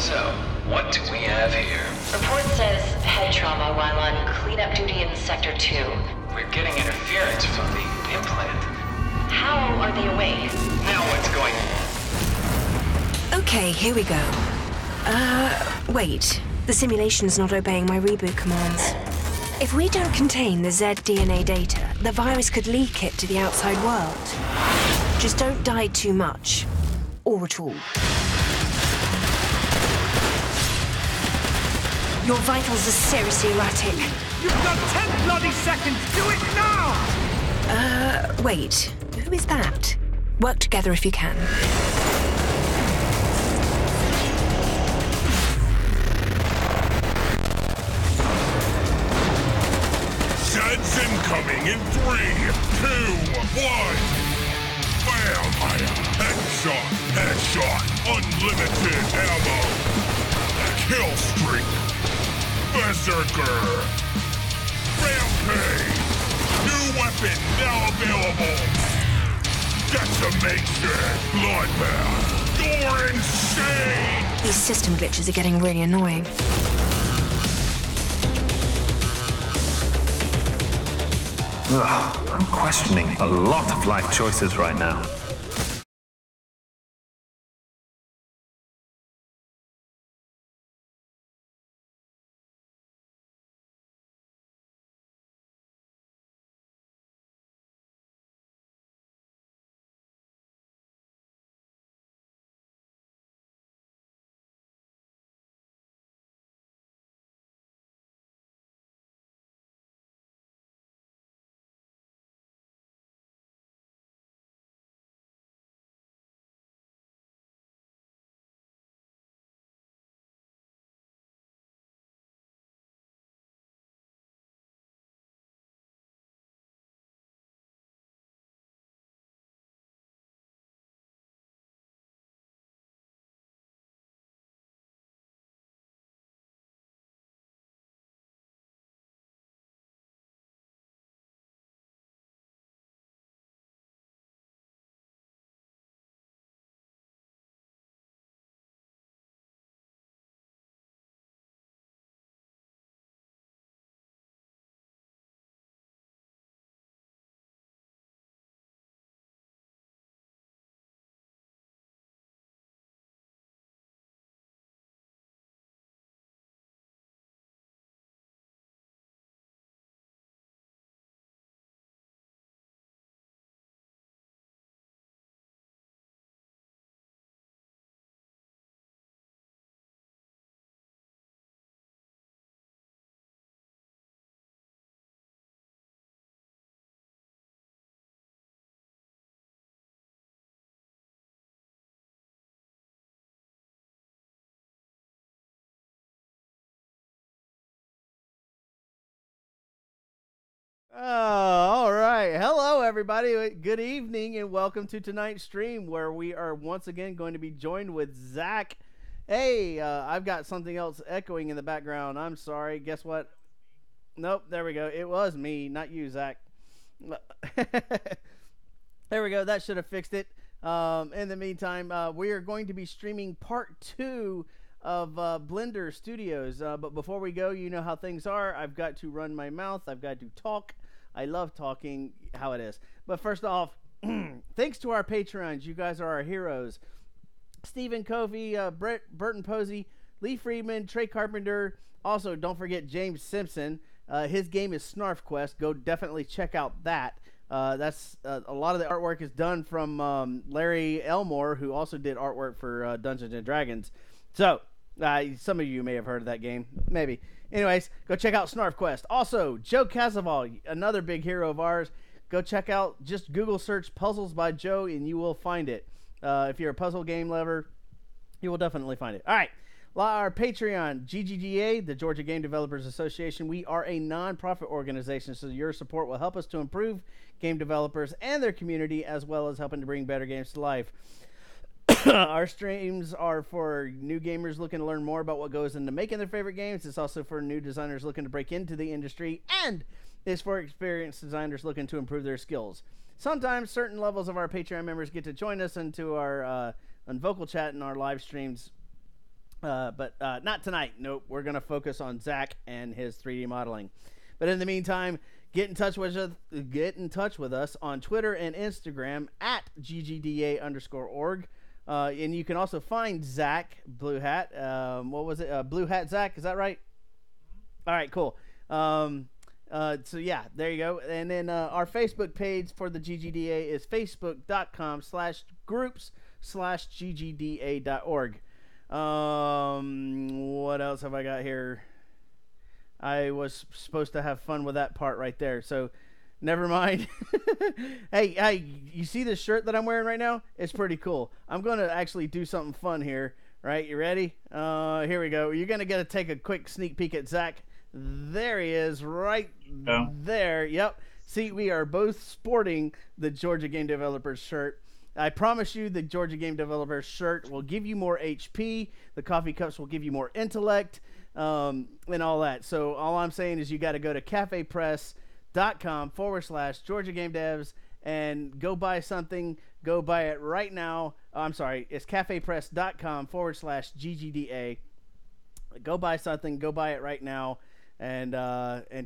So, what do we have here? Report says head trauma while on cleanup duty in Sector 2. We're getting interference from the implant. How are they awake? Now what's going on? Okay, here we go. Wait. The simulation's not obeying my reboot commands. If we don't contain the Z-DNA data, the virus could leak it to the outside world. Just don't die too much. Or at all. Your vitals are seriously erratic. You've got 10 bloody seconds! Do it now! Wait. Who is that? Work together if you can. Zed's incoming in 3, 2, 1. Bam! Headshot, unlimited ammo. Kill streak. Berserker. Rampage. New weapon now available. Decimation. Bloodbath. You're insane! These system glitches are getting really annoying. I'm questioning a lot of life choices right now. All right. Hello, everybody. Good evening, and welcome to tonight's stream, where we are once again going to be joined with Zach. Hey, I've got something else echoing in the background. I'm sorry. Guess what? Nope. There we go. It was me, not you, Zach. There we go. That should have fixed it. In the meantime, we are going to be streaming part 2 of Blender Studios. But before we go, you know how things are. I've got to run my mouth. I've got to talk. I love talking, how it is. But first off, thanks to our Patreons. You guys are our heroes. Stephen Covey, Burton Posey, Lee Friedman, Trey Carpenter. Also, don't forget James Simpson. His game is Snarf Quest. Go definitely check out that. That's a lot of the artwork is done from Larry Elmore, who also did artwork for Dungeons and Dragons. So, some of you may have heard of that game. Maybe. Anyways, go check out Snarf Quest. Also, Joe Casaval, another big hero of ours. Go check out, just Google search Puzzles by Joe, and you will find it. If you're a puzzle game lover, you will definitely find it. All right. Our Patreon, GGGA, the Georgia Game Developers Association. We are a non-profit organization, so your support will help us to improve game developers and their community, as well as helping to bring better games to life. Our streams are for new gamers looking to learn more about what goes into making their favorite games. It's also for new designers looking to break into the industry, and it's for experienced designers looking to improve their skills. Sometimes certain levels of our Patreon members get to join us into our on vocal chat and our live streams but not tonight. Nope. We're going to focus on Zach and his 3D modeling. But in the meantime, get in touch with us on Twitter and Instagram at ggda_org. And you can also find Zach Blue Hat. What was it? Blue Hat Zach, is that right? All right, cool. So yeah, there you go. And then our Facebook page for the GGDA is facebook.com/groups/ggda.org. What else have I got here? I was supposed to have fun with that part right there, so never mind. Hey, you see this shirt that I'm wearing right now? It's pretty cool. I'm going to actually do something fun here. Right, you ready? Here we go. You're going to get to take a quick sneak peek at Zach. There he is, right there. Yep. See, we are both sporting the Georgia Game Developers shirt. I promise you the Georgia Game Developers shirt will give you more HP. The coffee cups will give you more intellect, and all that. So all I'm saying is you got to go to cafepress.com/Georgia Game Devs and go buy something. Go buy it right now. I'm sorry, it's cafepress.com/GGDA. Go buy something. Go buy it right now. And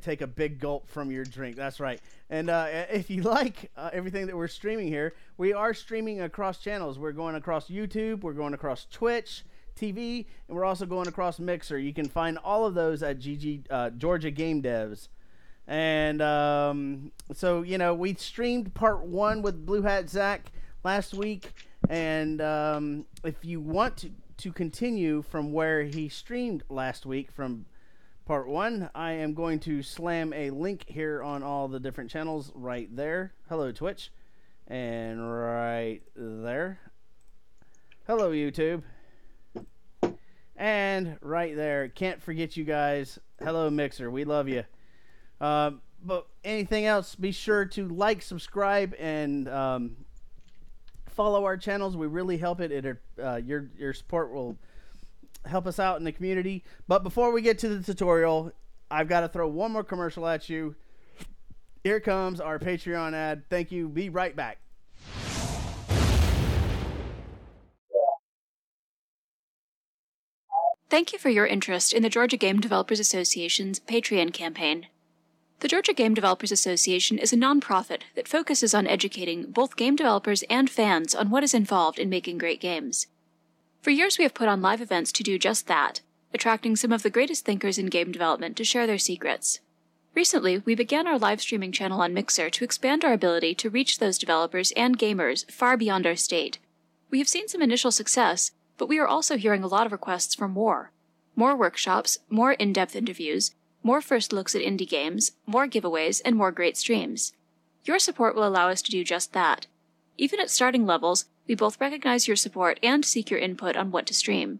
take a big gulp from your drink. That's right. And if you like everything that we're streaming here, we are streaming across channels. We're going across YouTube. We're going across Twitch TV. And we're also going across Mixer. You can find all of those at Georgia Game Devs. And so, you know, we streamed part 1 with Blue Hat Zach last week. And if you want to continue from where he streamed last week from part 1, I am going to slam a link here on all the different channels right there. Hello, Twitch. And right there. Hello, YouTube. And right there. Can't forget you guys. Hello, Mixer. We love you. But anything else, be sure to like, subscribe, and follow our channels. We really help it. Your support will help us out in the community. But before we get to the tutorial, I've got to throw one more commercial at you. Here comes our Patreon ad. Thank you. Be right back. Thank you for your interest in the Georgia Game Developers Association's Patreon campaign. The Georgia Game Developers Association is a nonprofit that focuses on educating both game developers and fans on what is involved in making great games. For years we have put on live events to do just that, attracting some of the greatest thinkers in game development to share their secrets. Recently, we began our live streaming channel on Mixer to expand our ability to reach those developers and gamers far beyond our state. We have seen some initial success, but we are also hearing a lot of requests for more. More workshops, more in-depth interviews, more first looks at indie games, more giveaways, and more great streams. Your support will allow us to do just that. Even at starting levels, we both recognize your support and seek your input on what to stream.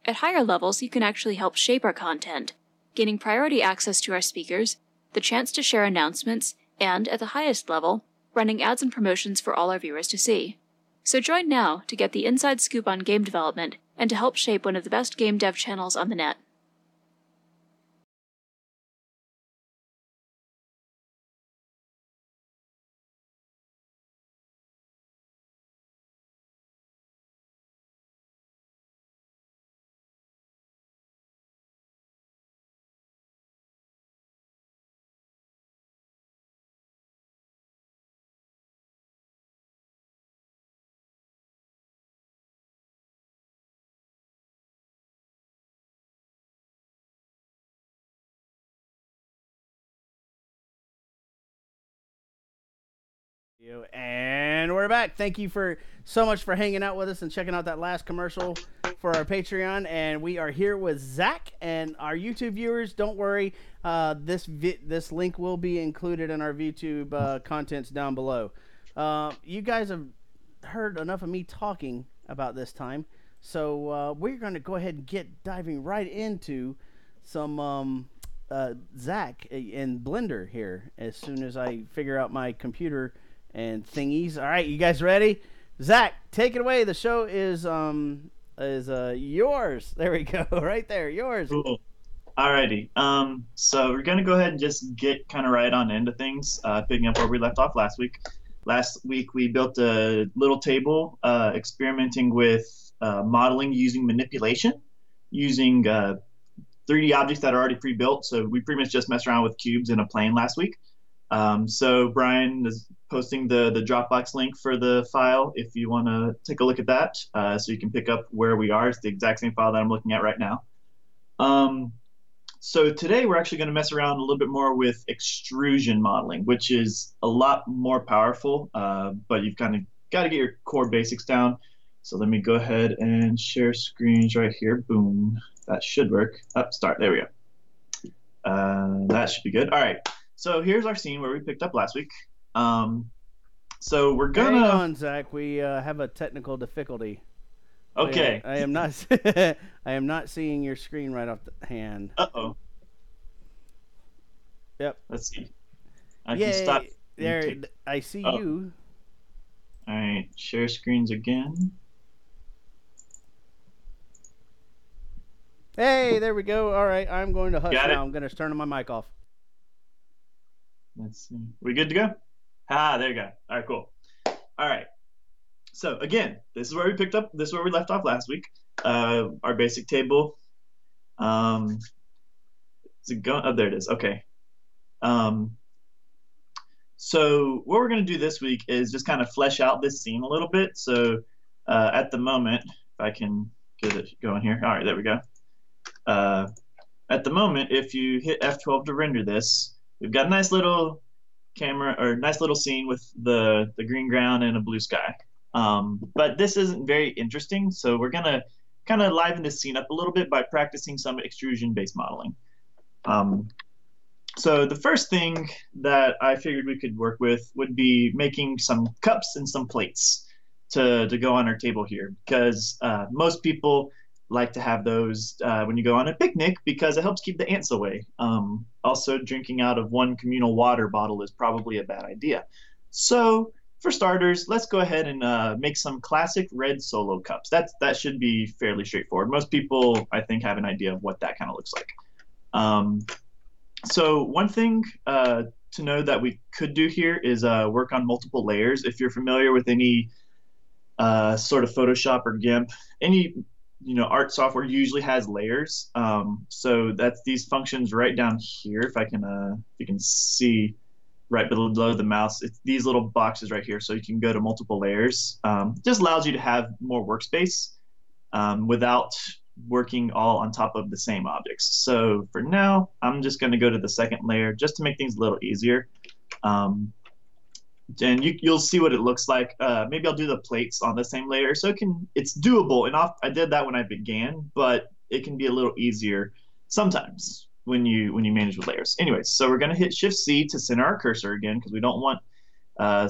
At higher levels, you can actually help shape our content, gaining priority access to our speakers, the chance to share announcements, and, at the highest level, running ads and promotions for all our viewers to see. So join now to get the inside scoop on game development and to help shape one of the best game dev channels on the net. And we're back. Thank you so much for hanging out with us and checking out that last commercial for our Patreon. And we are here with Zach and our YouTube viewers. Don't worry, this link will be included in our YouTube contents down below. You guys have heard enough of me talking about this time, so we're going to go ahead and get diving right into some Zach in Blender here as soon as I figure out my computer and thingies. All right, you guys ready? Zach, take it away. The show is yours. There we go. Right there, yours. Cool. Alrighty. So we're gonna go ahead and just get kind of right on into things, picking up where we left off last week. Last week we built a little table, experimenting with modeling using manipulation. using 3D objects that are already pre-built. So we pretty much just messed around with cubes in a plane last week. So Brian is posting the Dropbox link for the file if you want to take a look at that, so you can pick up where we are. It's the exact same file that I'm looking at right now. So today we're actually going to mess around a little bit more with extrusion modeling, which is a lot more powerful, but you've kind of got to get your core basics down. So let me go ahead and share screens right here. Boom. That should work. Start. There we go. That should be good. All right. So here's our scene where we picked up last week. So we're gonna. Hang on, Zach. We have a technical difficulty. Okay. I am not. I am not seeing your screen right off the hand. Uh-oh. Yep. Let's see. I can stop. There. I see you. All right. Share screens again. Hey, there we go. All right. I'm going to hush Got it? now. I'm going to turn my mic off. Let's see. We good to go? There you go. All right, cool. All right. So again, this is where we picked up. This is where we left off last week. Our basic table. Is it going? Oh, there it is. Okay. So what we're going to do this week is just kind of flesh out this scene a little bit. So at the moment, if I can get it going here. All right, there we go. At the moment, if you hit F12 to render this, we've got a nice little camera or nice little scene with the green ground and a blue sky. But this isn't very interesting, so we're gonna kind of liven this scene up a little bit by practicing some extrusion-based modeling. So the first thing that I figured we could work with would be making some cups and some plates to go on our table here, because most people like to have those when you go on a picnic because it helps keep the ants away. Also, drinking out of one communal water bottle is probably a bad idea. So for starters, let's go ahead and make some classic red Solo cups. That should be fairly straightforward. Most people, I think, have an idea of what that kind of looks like. So one thing to know that we could do here is work on multiple layers. If you're familiar with any sort of Photoshop or GIMP, any art software usually has layers. So that's these functions right down here. If you can see right below the mouse, it's these little boxes right here. So you can go to multiple layers. Just allows you to have more workspace without working all on top of the same objects. So for now, I'm just going to go to the second layer just to make things a little easier. And you'll see what it looks like. Maybe I'll do the plates on the same layer, so it's doable. And I did that when I began, but it can be a little easier sometimes when you manage with layers. Anyways, so we're going to hit Shift-C to center our cursor again because we don't want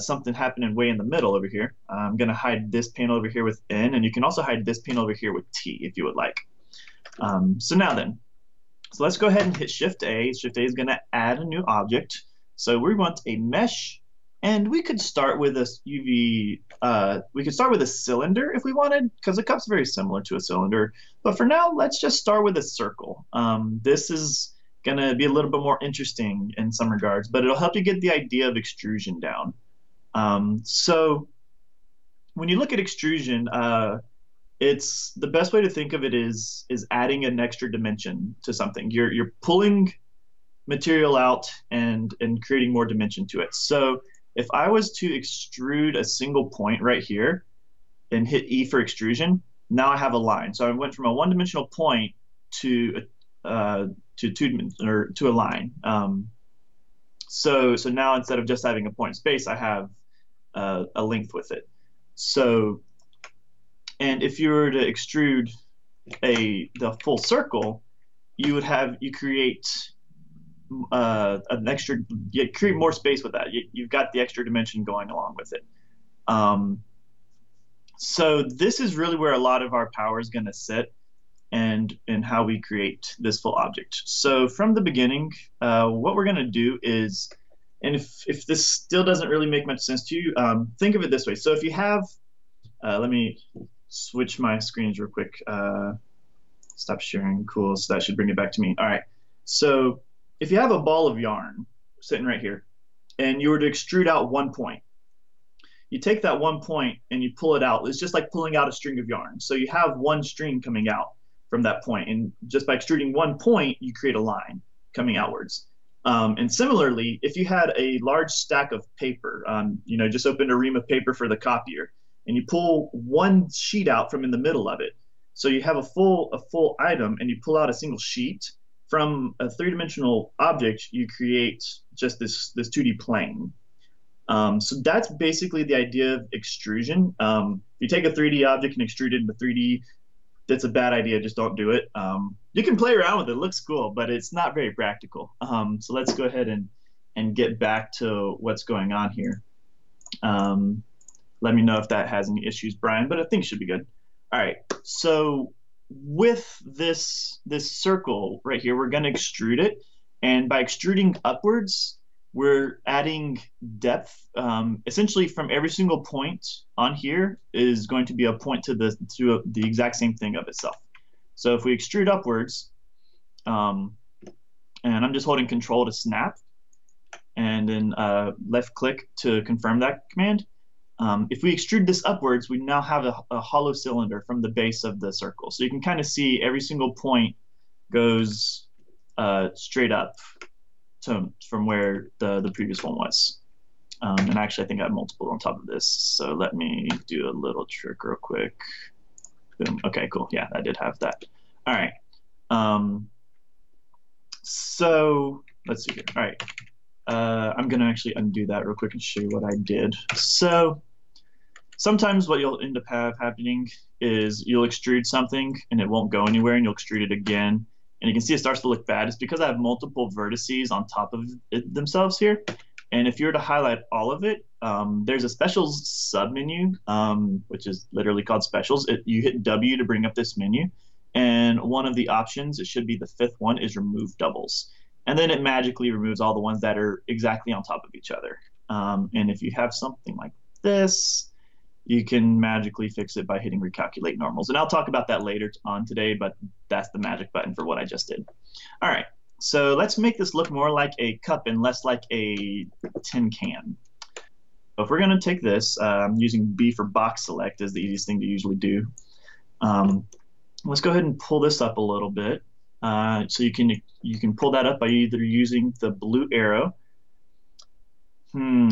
something happening way in the middle over here. I'm going to hide this panel over here with N, and you can also hide this panel over here with T if you would like. So now then, so let's go ahead and hit Shift-A. Shift-A is going to add a new object. So we want a mesh. And we could start with a we could start with a cylinder if we wanted, because the cup's very similar to a cylinder. But for now, let's just start with a circle. This is going to be a little bit more interesting in some regards, but it'll help you get the idea of extrusion down. So when you look at extrusion, it's the best way to think of it is adding an extra dimension to something. You're pulling material out and creating more dimension to it. So if I was to extrude a single point right here and hit E for extrusion, now I have a line. So I went from a one-dimensional point to a line. So now instead of just having a point in space, I have a length with it. So, and if you were to extrude the full circle, you create an extra, you create more space with that. You've got the extra dimension going along with it. So this is really where a lot of our power is going to sit, and how we create this full object. So from the beginning, what we're going to do is, and if this still doesn't really make much sense to you, think of it this way. So if you have, let me switch my screens real quick. Stop sharing. Cool. So that should bring it back to me. All right. So if you have a ball of yarn sitting right here, and you were to extrude out one point, you take that one point and you pull it out. It's just like pulling out a string of yarn. So you have one string coming out. from that point. And just by extruding one point, you create a line coming outwards. And similarly, if you had a large stack of paper, just opened a ream of paper for the copier, and you pull one sheet out from in the middle of it, so you have a full item, and you pull out a single sheet from a three-dimensional object, you create just this 2D plane. So that's basically the idea of extrusion. If you take a 3D object and extrude it into 3D, that's a bad idea. Just don't do it. You can play around with it. It looks cool, but it's not very practical. So let's go ahead and get back to what's going on here. Let me know if that has any issues, Brian, but I think it should be good. All right. So with this circle right here, we're going to extrude it. And by extruding upwards, we're adding depth. Essentially, from every single point on here is going to be a point to the exact same thing of itself. So if we extrude upwards, and I'm just holding Control to snap, and then left click to confirm that command. If we extrude this upwards, we now have a hollow cylinder from the base of the circle. So you can kind of see every single point goes straight up from where the previous one was. And actually, I think I have multiple on top of this. So let me do a little trick real quick. Boom. Okay, cool. Yeah, I did have that. All right. So let's see here. All right. I'm going to actually undo that real quick and show you what I did. So sometimes what you'll end up happening is you'll extrude something and it won't go anywhere, and you'll extrude it again. And you can see it starts to look bad. It's because I have multiple vertices on top of themselves here. And if you were to highlight all of it, there's a specials submenu, which is literally called specials. You hit W to bring up this menu. And one of the options, it should be the fifth one, is remove doubles. And then it magically removes all the ones that are exactly on top of each other. And if you have something like this, you can magically fix it by hitting recalculate normals. And I'll talk about that later on today, but that's the magic button for what I just did. All right, so let's make this look more like a cup and less like a tin can. So if we're gonna take this, using B for box select is the easiest thing to usually do. Let's go ahead and pull this up a little bit. So you can pull that up by either using the blue arrow.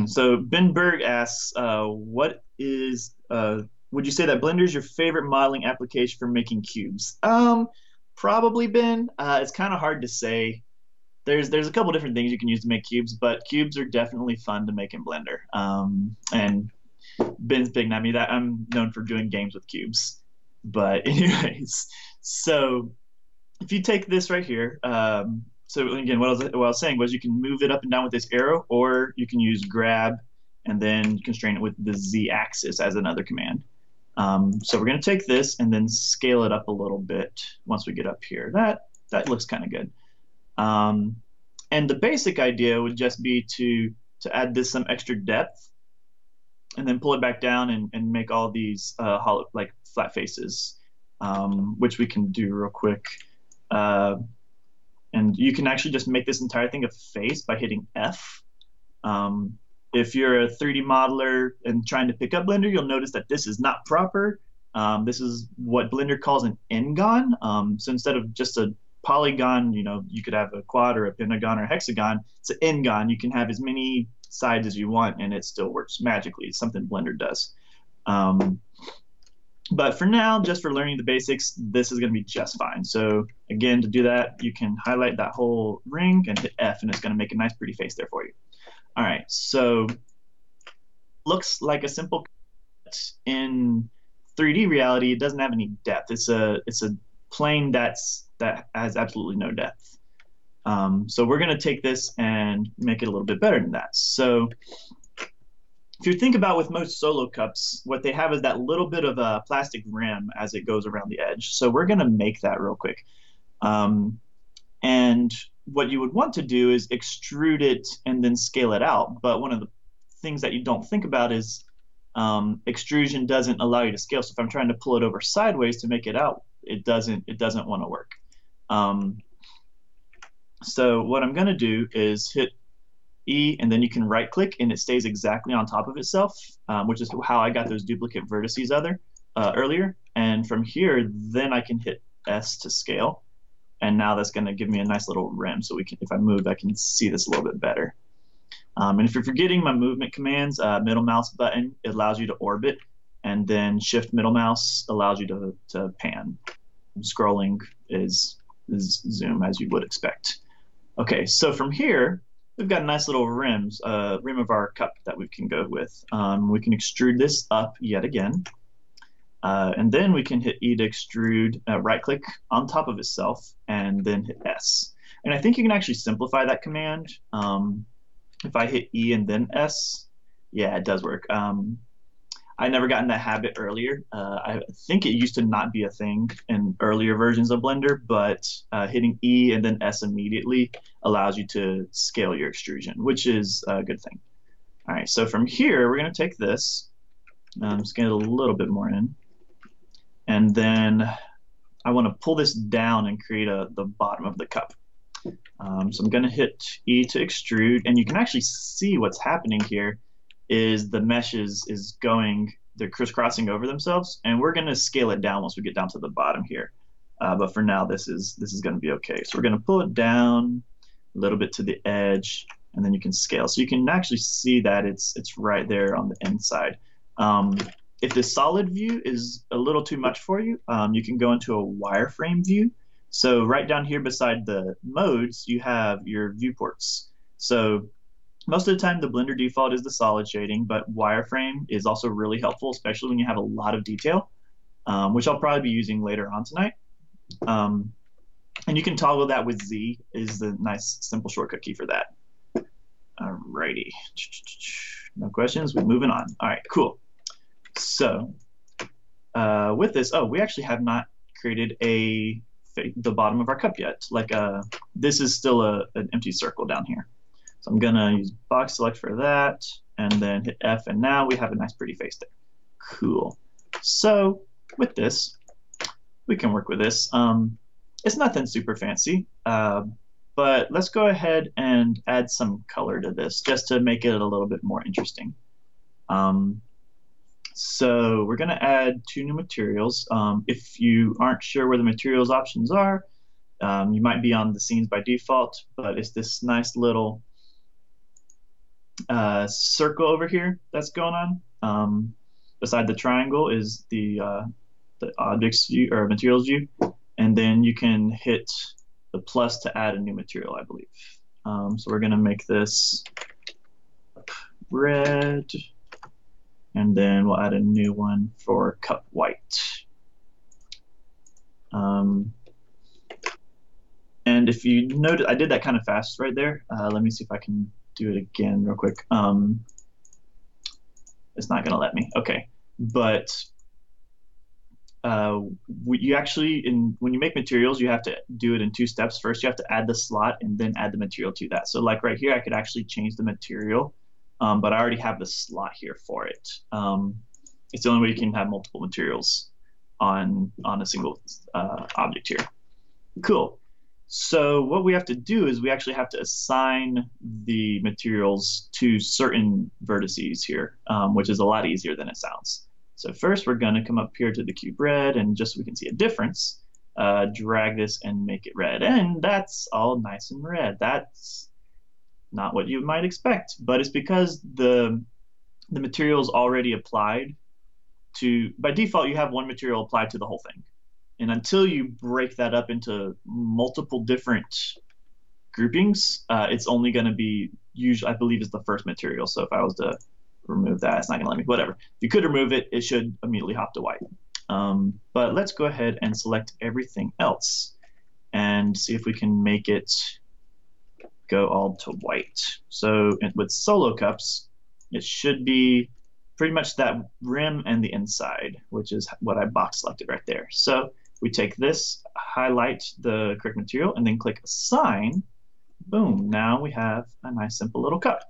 So Ben Berg asks, would you say that Blender is your favorite modeling application for making cubes? Probably, Ben. It's kind of hard to say. There's a couple different things you can use to make cubes, but cubes are definitely fun to make in Blender. And Ben's picking at me that I'm known for doing games with cubes. But anyways, so if you take this right here, so again, what I was saying was you can move it up and down with this arrow, or you can use grab and then constrain it with the Z-axis as another command. So we're going to take this and then scale it up a little bit once we get up here. That looks kind of good. And the basic idea would just be to add this some extra depth and then pull it back down and make all these hollow, like flat faces, which we can do real quick. And you can actually just make this entire thing a face by hitting F. If you're a 3D modeler and trying to pick up Blender, you'll notice that this is not proper. This is what Blender calls an n-gon. So instead of just a polygon, you could have a quad or a pentagon or a hexagon. It's an n-gon. You can have as many sides as you want, and it still works magically. It's something Blender does. But for now, just for learning the basics, this is going to be just fine. So again, to do that, you can highlight that whole ring and hit F, and it's going to make a nice pretty face there for you. All right, so looks like a simple cut. In 3D reality, it doesn't have any depth. It's a plane that has absolutely no depth. So we're going to take this and make it a little bit better than that. So if you think about with most solo cups, what they have is that little bit of a plastic rim as it goes around the edge. So we're going to make that real quick. And what you would want to do is extrude it and then scale it out. But one of the things that you don't think about is extrusion doesn't allow you to scale. So if I'm trying to pull it over sideways to make it out, it doesn't want to work. So what I'm going to do is hit E, and then you can right click and it stays exactly on top of itself, which is how I got those duplicate vertices earlier. And from here, then I can hit S to scale. And now that's going to give me a nice little rim, so we can, if I move, I can see this a little bit better. And if you're forgetting my movement commands, middle mouse button, it allows you to orbit, and then shift middle mouse allows you to pan. Scrolling is zoom, as you would expect. Okay, so from here, we've got a nice little rim of our cup that we can go with. We can extrude this up yet again. And then we can hit E to extrude, right-click on top of itself, and then hit S. And I think you can actually simplify that command. If I hit E and then S, yeah, it does work. I never got in that habit earlier. I think it used to not be a thing in earlier versions of Blender, but hitting E and then S immediately allows you to scale your extrusion, which is a good thing. All right, so from here, we're going to take this, scale it a little bit more in, and then I want to pull this down and create the bottom of the cup. So I'm going to hit E to extrude, and you can actually see what's happening here is the mesh is going, they're crisscrossing over themselves, and we're going to scale it down once we get down to the bottom here. But for now, this is going to be okay. So we're going to pull it down a little bit to the edge, and then you can scale. So you can actually see that it's right there on the inside. If the solid view is a little too much for you, you can go into a wireframe view. So right down here beside the modes, you have your viewports. So most of the time, the Blender default is the solid shading, but wireframe is also really helpful, especially when you have a lot of detail, which I'll probably be using later on tonight. And you can toggle that with Z, is the nice simple shortcut key for that. Alrighty. No questions, we're moving on. All right, cool. So with this, we actually have not created the bottom of our cup yet. Like this is still an empty circle down here. So I'm gonna use box select for that, and then hit F, and now we have a nice pretty face there. Cool. So with this, we can work with this. It's nothing super fancy, but let's go ahead and add some color to this just to make it a little bit more interesting. So we're gonna add 2 new materials. If you aren't sure where the materials options are, you might be on the scenes by default, but it's this nice little circle over here that's going on. Beside the triangle is the objects view or materials view, and then you can hit the plus to add a new material, I believe. So we're gonna make this red, and then we'll add a new one for cup white. And if you notice, I did that kind of fast right there. Let me see if I can do it again real quick. It's not going to let me. Okay, but you actually, when you make materials, you have to do it in 2 steps. First, you have to add the slot and then add the material to that. So like right here, I could actually change the material, but I already have the slot here for it. It's the only way you can have multiple materials on a single object here. Cool. So what we have to do is we actually have to assign the materials to certain vertices here, which is a lot easier than it sounds. So first we're going to come up here to the cube red, and just so we can see a difference, drag this and make it red. And that's all nice and red. That's not what you might expect, but it's because the material is already applied to, by default you have one material applied to the whole thing. And until you break that up into multiple different groupings, it's only going to be, usually, I believe, is the first material. So if I was to remove that, it's not going to let me. Whatever. If you could remove it, it should immediately hop to white. But let's go ahead and select everything else and see if we can make it go all to white. So with solo cups, it should be pretty much that rim and the inside, which is what I box selected right there. So we take this, highlight the correct material, and then click Assign. Boom, now we have a nice simple little cup.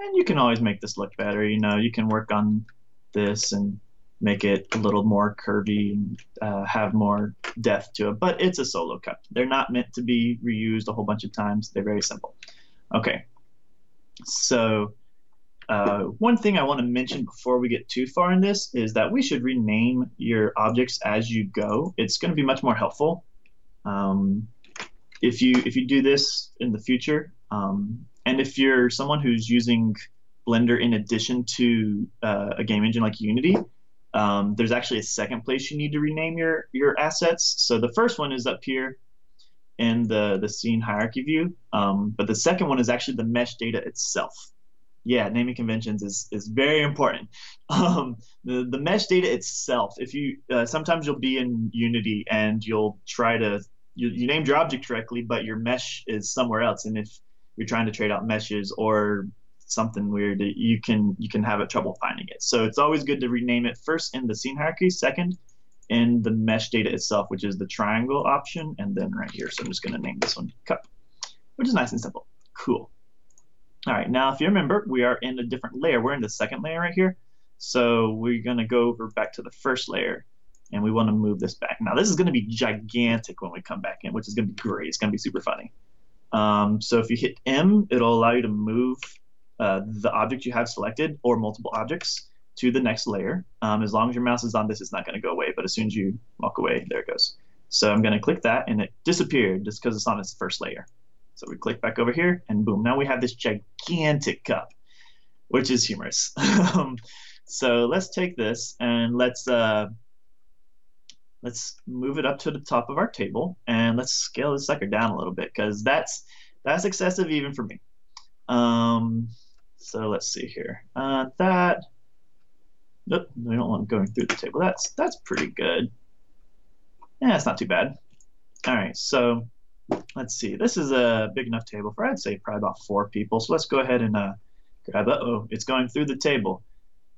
And you can always make this look better. You know, you can work on this and make it a little more curvy and have more depth to it, but it's a solo cup. They're not meant to be reused a whole bunch of times. They're very simple. Okay, so One thing I want to mention before we get too far in this is that we should rename your objects as you go. It's going to be much more helpful if you do this in the future. And if you're someone who's using Blender in addition to a game engine like Unity, there's actually a second place you need to rename your assets. So the first one is up here in the scene hierarchy view, but the second one is actually the mesh data itself. Yeah, naming conventions is very important. The mesh data itself, if you sometimes you'll be in Unity and you'll try to you named your object correctly, but your mesh is somewhere else, and if you're trying to trade out meshes or something weird, you can have trouble finding it. So it's always good to rename it first in the scene hierarchy, second in the mesh data itself, which is the triangle option, and then right here. So I'm just going to name this one cup, which is nice and simple. Cool. All right, now if you remember, we are in a different layer. We're in the second layer right here. So we're going to go over back to the first layer, and we want to move this back. Now this is going to be gigantic when we come back in, which is going to be great. It's going to be super funny. So if you hit M, it'll allow you to move the object you have selected or multiple objects to the next layer. As long as your mouse is on this, it's not going to go away, but as soon as you walk away, there it goes. So I'm going to click that, and it disappeared just because it's on its first layer. So we click back over here, and boom, now we have this gigantic cup, which is humorous. So let's take this and let's move it up to the top of our table, and let's scale this sucker down a little bit because that's excessive even for me. So let's see here. Nope, we don't want going through the table. That's pretty good. Yeah, it's not too bad. All right, so let's see. This is a big enough table for, I'd say, probably about 4 people. So let's go ahead and grab. Uh-oh, it's going through the table.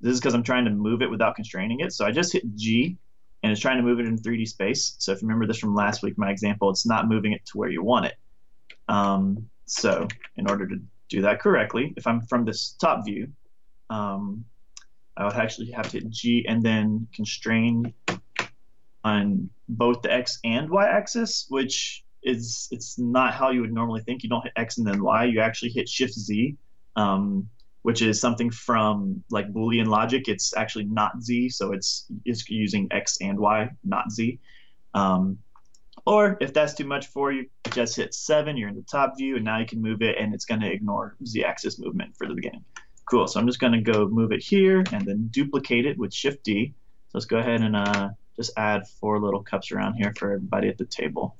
This is because I'm trying to move it without constraining it. So I just hit G, and it's trying to move it in 3D space. So if you remember this from last week, my example, it's not moving it to where you want it. So in order to do that correctly, if I'm from this top view, I would actually have to hit G and then constrain on both the X and Y axis, which it's not how you would normally think. You don't hit X and then Y. You actually hit Shift Z, which is something from like Boolean logic. It's actually not Z, so it's using X and Y, not Z. Or if that's too much for you, just hit 7. You're in the top view, and now you can move it, and it's going to ignore Z-axis movement for the beginning. Cool. So I'm just going to go move it here and then duplicate it with Shift D. So let's go ahead and just add 4 little cups around here for everybody at the table.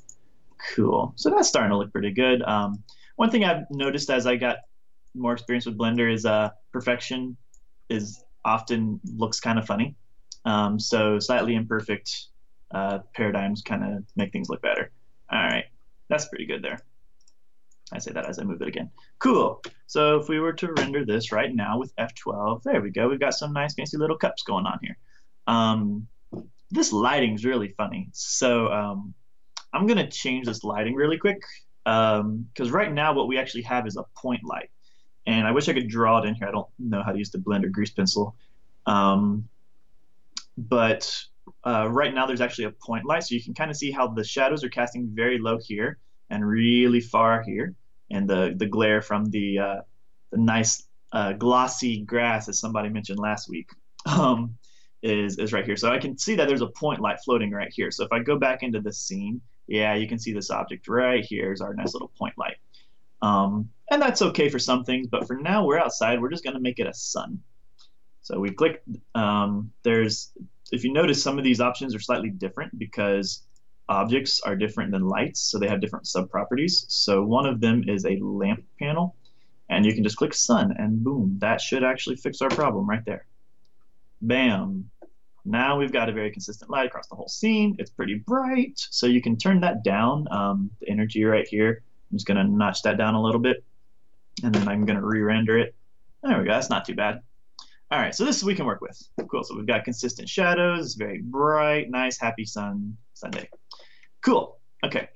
Cool. So that's starting to look pretty good. One thing I've noticed as I got more experience with Blender is perfection is often looks kind of funny. So slightly imperfect paradigms kind of make things look better. All right, that's pretty good there. I say that as I move it again. Cool. So if we were to render this right now with F12, there we go. We've got some nice fancy little cups going on here. This lighting's really funny. So I'm going to change this lighting really quick because right now what we actually have is a point light. And I wish I could draw it in here. I don't know how to use the Blender grease pencil. But right now there's actually a point light, so you can kind of see how the shadows are casting very low here and really far here, and the glare from the nice glossy grass, as somebody mentioned last week, is right here. So I can see that there's a point light floating right here. So if I go back into the scene, yeah, you can see this object right here is our nice little point light. And that's okay for some things, but for now we're outside. We're just going to make it a sun. So we click. If you notice, some of these options are slightly different because objects are different than lights, so they have different sub-properties. So one of them is a lamp panel, and you can just click sun, and boom, that should actually fix our problem right there. Bam. Now we've got a very consistent light across the whole scene. It's pretty bright, so you can turn that down, the energy right here. I'm just going to notch that down a little bit, and then I'm going to re-render it. There we go. That's not too bad. All right, so this we can work with. Cool. So we've got consistent shadows, very bright, nice, happy Sunday. Cool. Okay.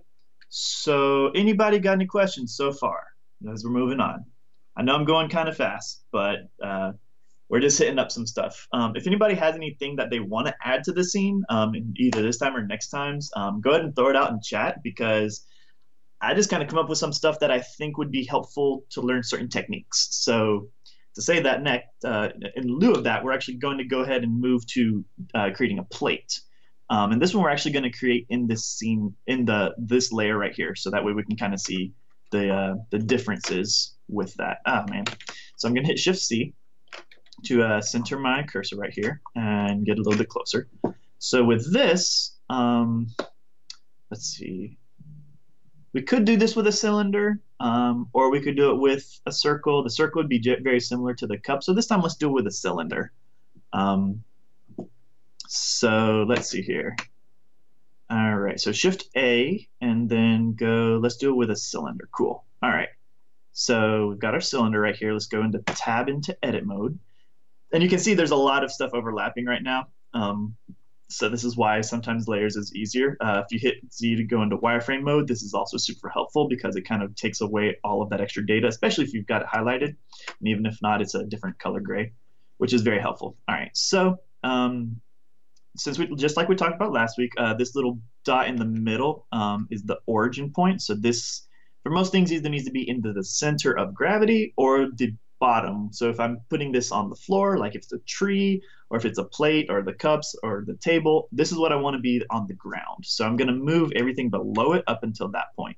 So anybody got any questions so far as we're moving on? I know I'm going kind of fast, but we're just hitting up some stuff. If anybody has anything that they want to add to the scene, either this time or next times, go ahead and throw it out in chat, because I just kind of come up with some stuff that I think would be helpful to learn certain techniques. So to say that next, in lieu of that, we're actually going to go ahead and move to creating a plate. And this one we're actually going to create in this scene, in this layer right here, so that way we can kind of see the differences with that. Ah, man. So I'm going to hit Shift-C to center my cursor right here and get a little bit closer. So with this, let's see. We could do this with a cylinder, or we could do it with a circle. The circle would be very similar to the cup. So this time let's do it with a cylinder. So let's see here. All right, so Shift A and then go, let's do it with a cylinder. Cool. All right. So we've got our cylinder right here. Let's go into Tab into Edit mode. And you can see there's a lot of stuff overlapping right now. So this is why sometimes layers is easier. If you hit Z to go into wireframe mode, this is also super helpful because it kind of takes away all of that extra data, especially if you've got it highlighted. And even if not, it's a different color gray, which is very helpful. All right, so since we, just like we talked about last week, this little dot in the middle is the origin point. So this, for most things, either needs to be into the center of gravity or the bottom. So if I'm putting this on the floor, like if it's a tree or if it's a plate or the cups or the table, this is what I want to be on the ground. So I'm going to move everything below it up until that point.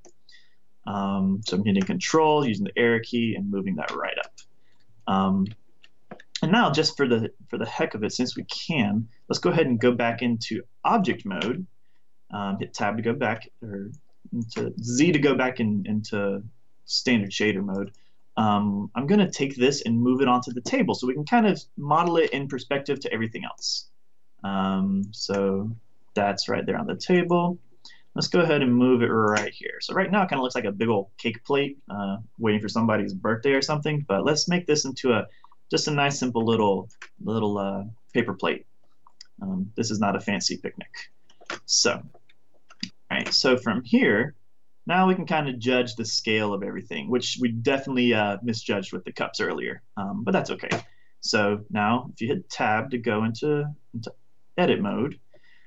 So I'm hitting Control, using the arrow key, and moving that right up. And now, just for the heck of it, since we can, let's go ahead and go back into object mode. Hit Tab to go back, or into Z to go back into standard shader mode. I'm going to take this and move it onto the table so we can kind of model it in perspective to everything else. So that's right there on the table. Let's go ahead and move it right here. So right now it kind of looks like a big old cake plate waiting for somebody's birthday or something, but let's make this into just a nice simple little paper plate. This is not a fancy picnic. So, all right, so from here, now we can kind of judge the scale of everything, which we definitely misjudged with the cups earlier, but that's okay. So now if you hit Tab to go into edit mode,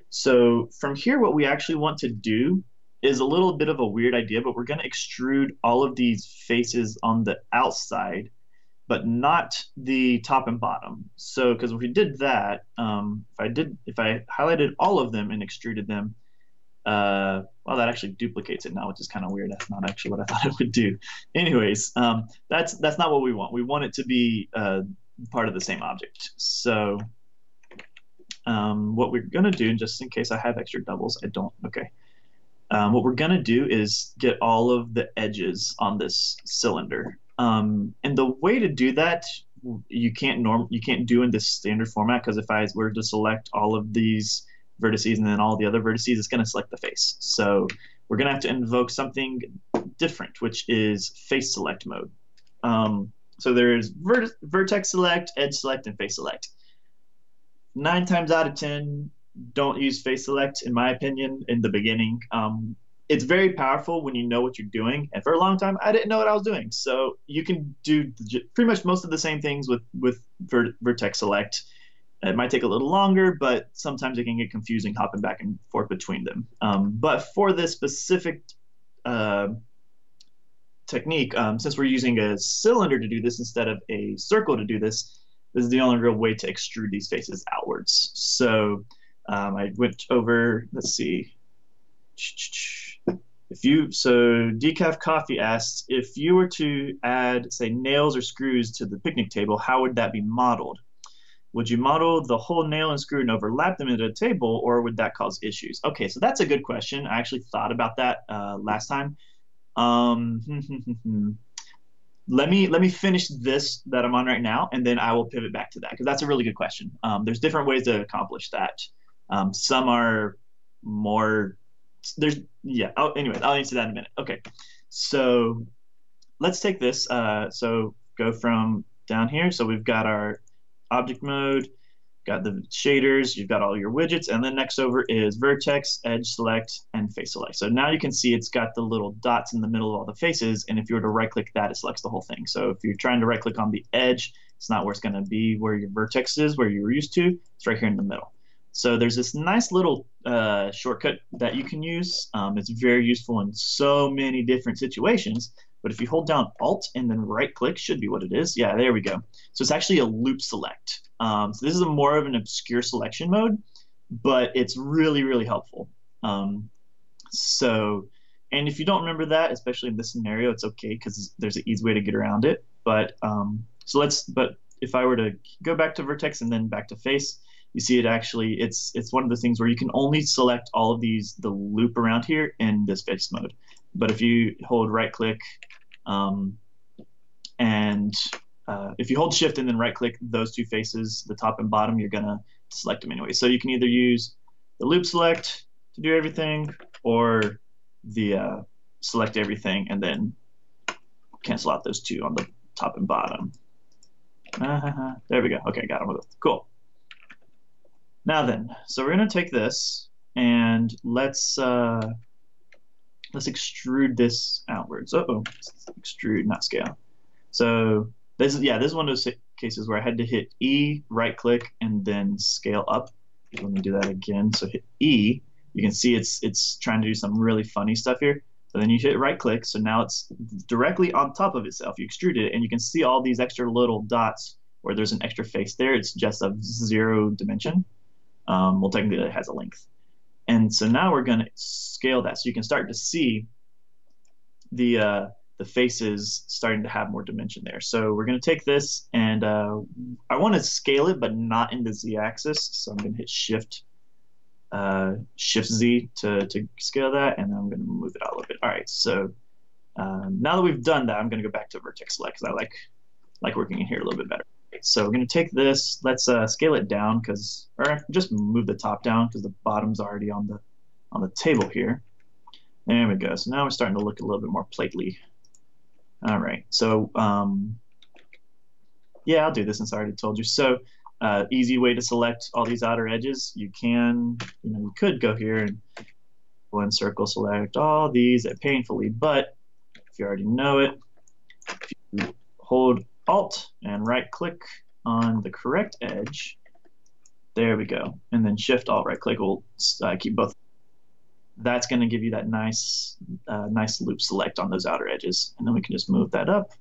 so from here what we actually want to do is a little bit of a weird idea, but we're going to extrude all of these faces on the outside, but not the top and bottom. So because if we did that, if I highlighted all of them and extruded them, well, that actually duplicates it now, which is kind of weird. That's not actually what I thought it would do. Anyways, that's not what we want. We want it to be part of the same object. So what we're going to do, just in case I have extra doubles, I don't. Okay. What we're going to do is get all of the edges on this cylinder. And the way to do that, you can't do in this standard format, because if I were to select all of these vertices and then all the other vertices, it's going to select the face. So we're going to have to invoke something different, which is face select mode. So there's vertex select, edge select, and face select. 9 times out of 10, don't use face select, in my opinion, in the beginning. It's very powerful when you know what you're doing, and for a long time I didn't know what I was doing. So you can do pretty much most of the same things with vertex select. It might take a little longer, but sometimes it can get confusing hopping back and forth between them. But for this specific technique, since we're using a cylinder to do this instead of a circle to do this, this is the only real way to extrude these faces outwards. So I went over, let's see. So Decaf Coffee asks, if you were to add, say, nails or screws to the picnic table, how would that be modeled? Would you model the whole nail and screw and overlap them into a table, or would that cause issues? Okay, so that's a good question. I actually thought about that last time. Let me finish this that I'm on right now, and then I will pivot back to that, because that's a really good question. There's different ways to accomplish that. Some are more, anyway, I'll answer that in a minute. Okay, so let's take this. So go from down here. So we've got our object mode, got the shaders, you've got all your widgets, and then next over is vertex, edge select, and face select. So now you can see it's got the little dots in the middle of all the faces, and if you were to right click that, it selects the whole thing. So if you're trying to right click on the edge, it's not where it's going to be where your vertex is, where you were used to. It's right here in the middle. So there's this nice little shortcut that you can use. It's very useful in so many different situations, but if you hold down Alt and then right click, should be what it is. Yeah, there we go. So it's actually a loop select. So this is more of an obscure selection mode, but it's really, really helpful. And if you don't remember that, especially in this scenario, it's okay because there's an easy way to get around it. But if I were to go back to vertex and then back to face, you see it actually, it's one of the things where you can only select all of the loop around here in this face mode. But if you hold right click if you hold shift and then right click those two faces, the top and bottom, you're gonna select them anyway. So you can either use the loop select to do everything, or the select everything and then cancel out those two on the top and bottom. There we go. Okay, got them both. Cool. Now then, so we're gonna take this and let's extrude this outwards. Extrude, not scale. So this is one of those cases where I had to hit E, right click, and then scale up. Let me do that again. So hit E. You can see it's trying to do some really funny stuff here. But then you hit right click, so now it's directly on top of itself. You extrude it, and you can see all these extra little dots where there's an extra face there. It's just of 0 dimension. Well, technically it has a length. And so now we're going to scale that, so you can start to see the faces starting to have more dimension there. So we're going to take this, and I want to scale it, but not in the Z-axis. So I'm going to hit Shift Z to scale that, and then I'm going to move it out a little bit. All right, so now that we've done that, I'm going to go back to vertex select because I like working in here a little bit better. So we're going to take this, let's scale it down, or just move the top down because the bottom's already on the table here. There we go. So now we're starting to look a little bit more plately. All right. So yeah, I'll do this since I already told you. So easy way to select all these outer edges. You could go here and blend circle, select all these painfully, but if you already know it, if you hold Alt and right click on the correct edge, there we go, and then Shift Alt right click will keep both. That's going to give you that nice loop select on those outer edges, and then we can just move that up,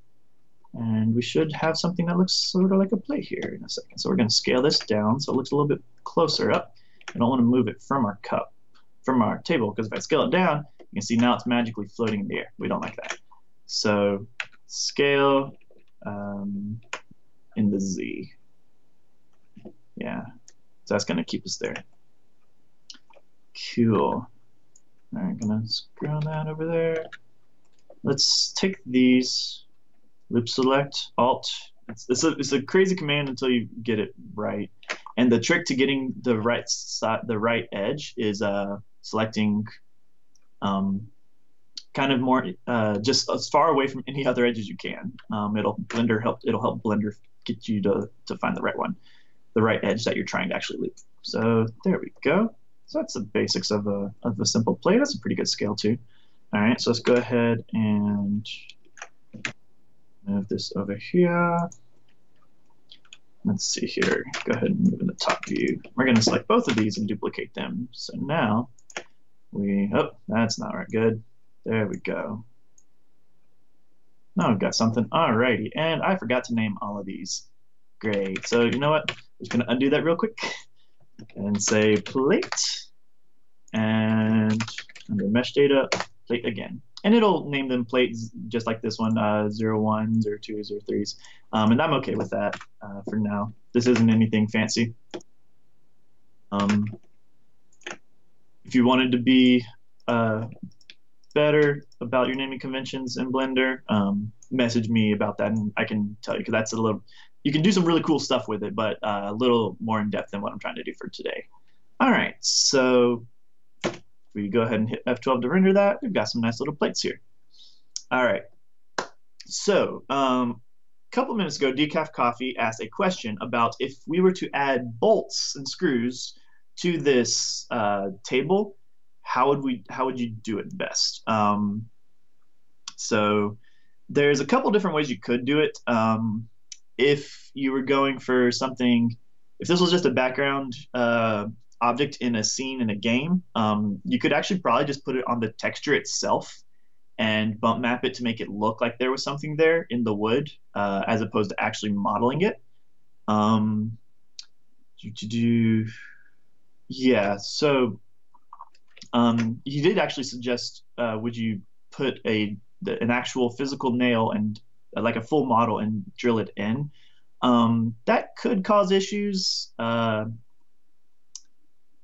and we should have something that looks sort of like a plate here in a second. So we're going to scale this down so it looks a little bit closer up. I don't want to move it from our table, because if I scale it down, you can see now it's magically floating in the air. We don't like that. So scale in the Z. Yeah, so that's going to keep us there. Cool. All right, gonna scroll that over there. Let's take these, loop select, Alt. It's a crazy command until you get it right. And the trick to getting the right side, the right edge, is selecting kind of more just as far away from any other edges you can. It'll help Blender get you to find the right one, the right edge that you're trying to actually loop. So there we go. So that's the basics of a simple plate. That's a pretty good scale too. All right, so let's go ahead and move this over here. Let's see here. Go ahead and move in the top view. We're going to select both of these and duplicate them. So now that's not right. Good. There we go. Now we've got something. Alrighty, and I forgot to name all of these. Great. So you know what? I'm just going to undo that real quick and say plate, and under mesh data, plate again. And it'll name them plates just like this one, 01, 02, 03s. And I'm okay with that for now. This isn't anything fancy. If you wanted to be better about your naming conventions in Blender, message me about that and I can tell you, because that's a little, you can do some really cool stuff with it, but a little more in depth than what I'm trying to do for today. All right, so if we go ahead and hit F12 to render that, we've got some nice little plates here. All right, so a couple minutes ago, Decaf Coffee asked a question about if we were to add bolts and screws to this table, how would you do it best? So there's a couple different ways you could do it. If you were going for something, if this was just a background object in a scene in a game, you could actually probably just put it on the texture itself and bump map it to make it look like there was something there in the wood, as opposed to actually modeling it. Yeah, so he did actually suggest, would you put an actual physical nail and like a full model and drill it in? That could cause issues.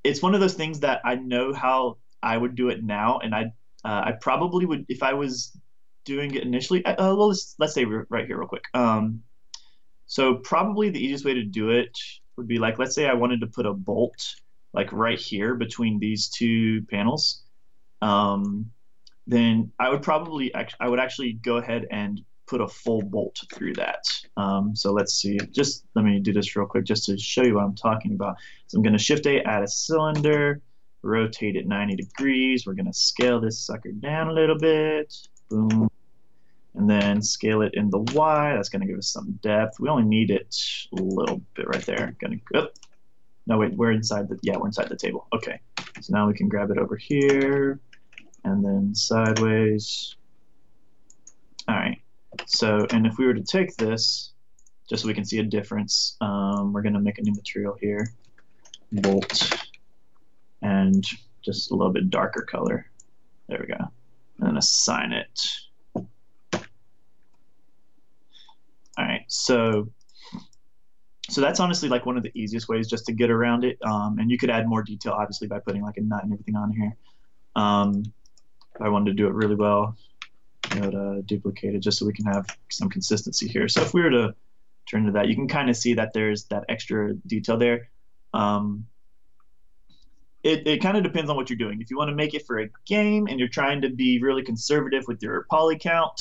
It's one of those things that I know how I would do it now, and I probably would, if I was doing it initially. Well, let's say right here real quick. So probably the easiest way to do it would be like, let's say I wanted to put a bolt like right here between these two panels. Then I would actually go ahead and put a full bolt through that. So let's see, just let me do this real quick just to show you what I'm talking about. So I'm going to Shift A, add a cylinder, rotate it 90 degrees. We're going to scale this sucker down a little bit. Boom. And then scale it in the Y. That's going to give us some depth. We only need it a little bit right there. No, wait, we're inside the table. Okay. So now we can grab it over here and then sideways. All right. So, and if we were to take this, just so we can see a difference, we're going to make a new material here, bolt, and just a little bit darker color. There we go. And then assign it. All right, so that's honestly like one of the easiest ways just to get around it. And you could add more detail, obviously, by putting like a nut and everything on here. If I wanted to do it really well, I would duplicate it just so we can have some consistency here. So if we were to turn to that, you can kind of see that there's that extra detail there. It kind of depends on what you're doing. If you want to make it for a game and you're trying to be really conservative with your poly count,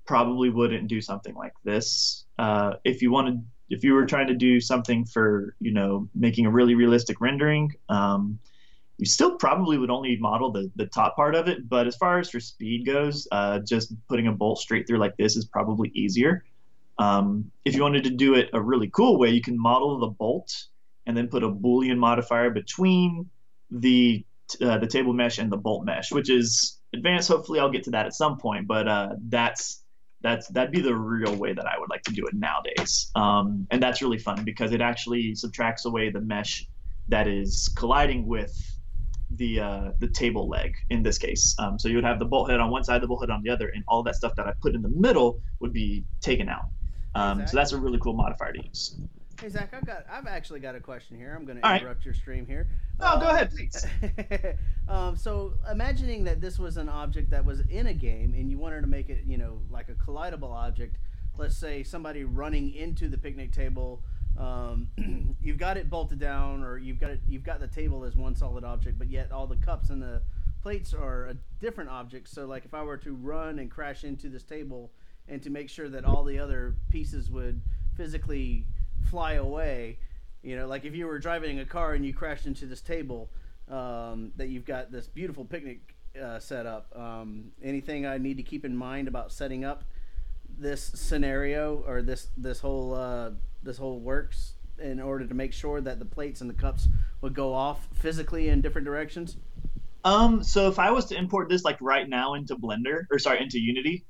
probably wouldn't do something like this. If you were trying to do something for, making a really realistic rendering, you still probably would only model the top part of it. But as far as for speed goes, just putting a bolt straight through like this is probably easier. If you wanted to do it a really cool way, you can model the bolt and then put a Boolean modifier between the table mesh and the bolt mesh, which is advanced. Hopefully I'll get to that at some point, but that'd be the real way that I would like to do it nowadays. And that's really fun because it actually subtracts away the mesh that is colliding with the table leg in this case. So you would have the bolt head on one side, the bolt head on the other, and all that stuff that I put in the middle would be taken out. So that's a really cool modifier to use. Hey Zach, I've actually got a question here. I'm going to interrupt your stream here. No, go ahead, please. So imagining that this was an object that was in a game and you wanted to make it, like a collidable object. Let's say somebody running into the picnic table. You've got it bolted down, or you've got the table as one solid object, but yet all the cups and the plates are a different object. So like if I were to run and crash into this table and to make sure that all the other pieces would physically fly away, like if you were driving a car and you crashed into this table, that you've got this beautiful picnic set up. Anything I need to keep in mind about setting up this scenario or this whole works in order to make sure that the plates and the cups would go off physically in different directions? So if I was to import this like right now into into Unity,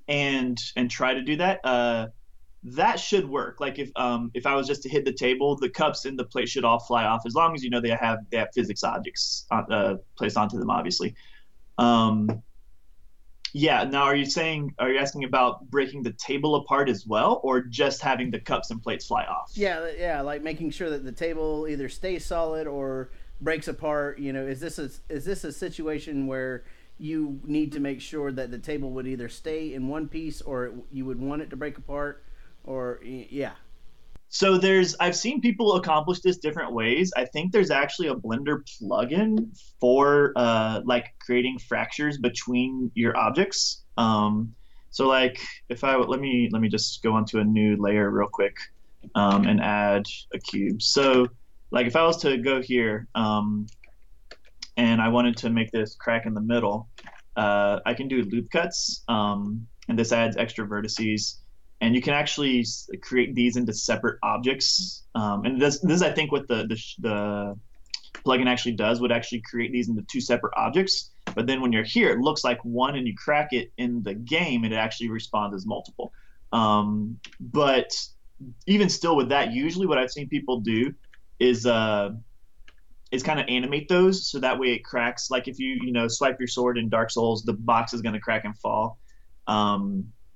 and try to do that, that should work. Like if I was just to hit the table, the cups and the plate should all fly off, as long as they have physics objects placed onto them, obviously. Yeah. Now, are you asking about breaking the table apart as well, or just having the cups and plates fly off? Yeah, like making sure that the table either stays solid or breaks apart. Is this a situation where you need to make sure that the table would either stay in one piece or you would want it to break apart? Or yeah. So I've seen people accomplish this different ways. I think there's actually a Blender plugin for like creating fractures between your objects. So like if let me just go onto a new layer real quick and add a cube. So like if I was to go here and I wanted to make this crack in the middle, I can do loop cuts, and this adds extra vertices. And you can actually create these into separate objects. And this is, I think, what the plugin actually does would actually create these into two separate objects. But then when you're here, it looks like one, and you crack it in the game, and it actually responds as multiple. But even still with that, usually what I've seen people do is kind of animate those so that way it cracks. Like if you swipe your sword in Dark Souls, the box is going to crack and fall.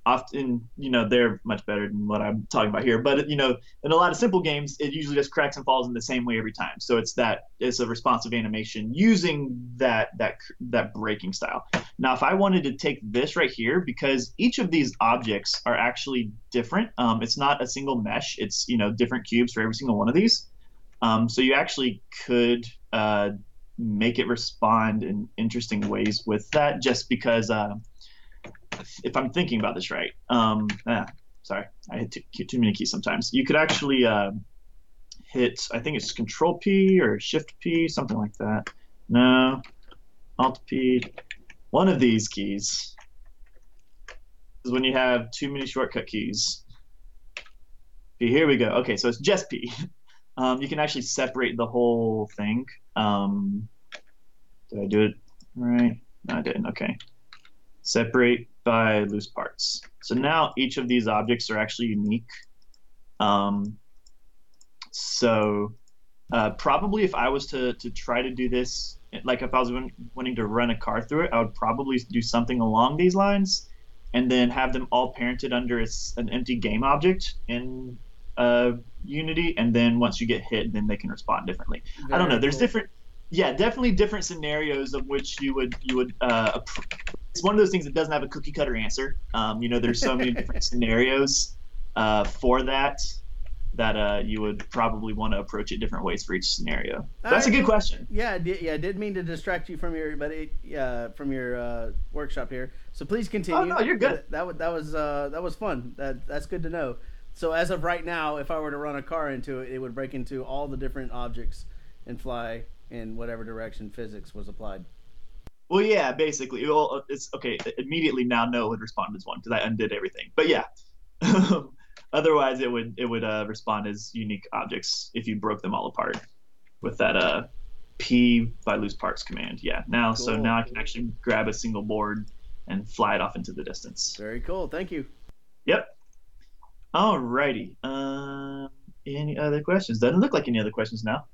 Often, they're much better than what I'm talking about here. But, in a lot of simple games, it usually just cracks and falls in the same way every time. So it's a responsive animation using that breaking style. Now, if I wanted to take this right here, because each of these objects are actually different. It's not a single mesh. It's, different cubes for every single one of these. So you actually could make it respond in interesting ways with that, just because if I'm thinking about this right, sorry, I hit too many keys sometimes. You could actually hit, I think it's Control P or Shift P, something like that. No, Alt P. One of these keys is when you have too many shortcut keys. P, here we go. Okay, so it's just P. You can actually separate the whole thing. Did I do it right? No, I didn't. Okay. Separate by loose parts. So now each of these objects are actually unique. Probably if I was to try to do this, like if I was wanting to run a car through it, I would probably do something along these lines, and then have them all parented under an empty game object in Unity, and then once you get hit, then they can respond differently. I don't know. There's different. Yeah, definitely different scenarios of which you would it's one of those things that doesn't have a cookie cutter answer. There's so many different scenarios for that you would probably want to approach it different ways for each scenario. That's a good question. Yeah, I did mean to distract you from your workshop here. So please continue. Oh no, you're good. That was fun. That's good to know. So as of right now, if I were to run a car into it, it would break into all the different objects and fly in whatever direction physics was applied. Well, yeah, basically. Well, it's okay. Immediately now, no, it would respond as one because I undid everything. But yeah, otherwise it would respond as unique objects if you broke them all apart with that P by loose parts command. Yeah. Now, cool. So now I can actually grab a single board and fly it off into the distance. Very cool. Thank you. Yep. Alrighty. Any other questions? Doesn't look like any other questions now.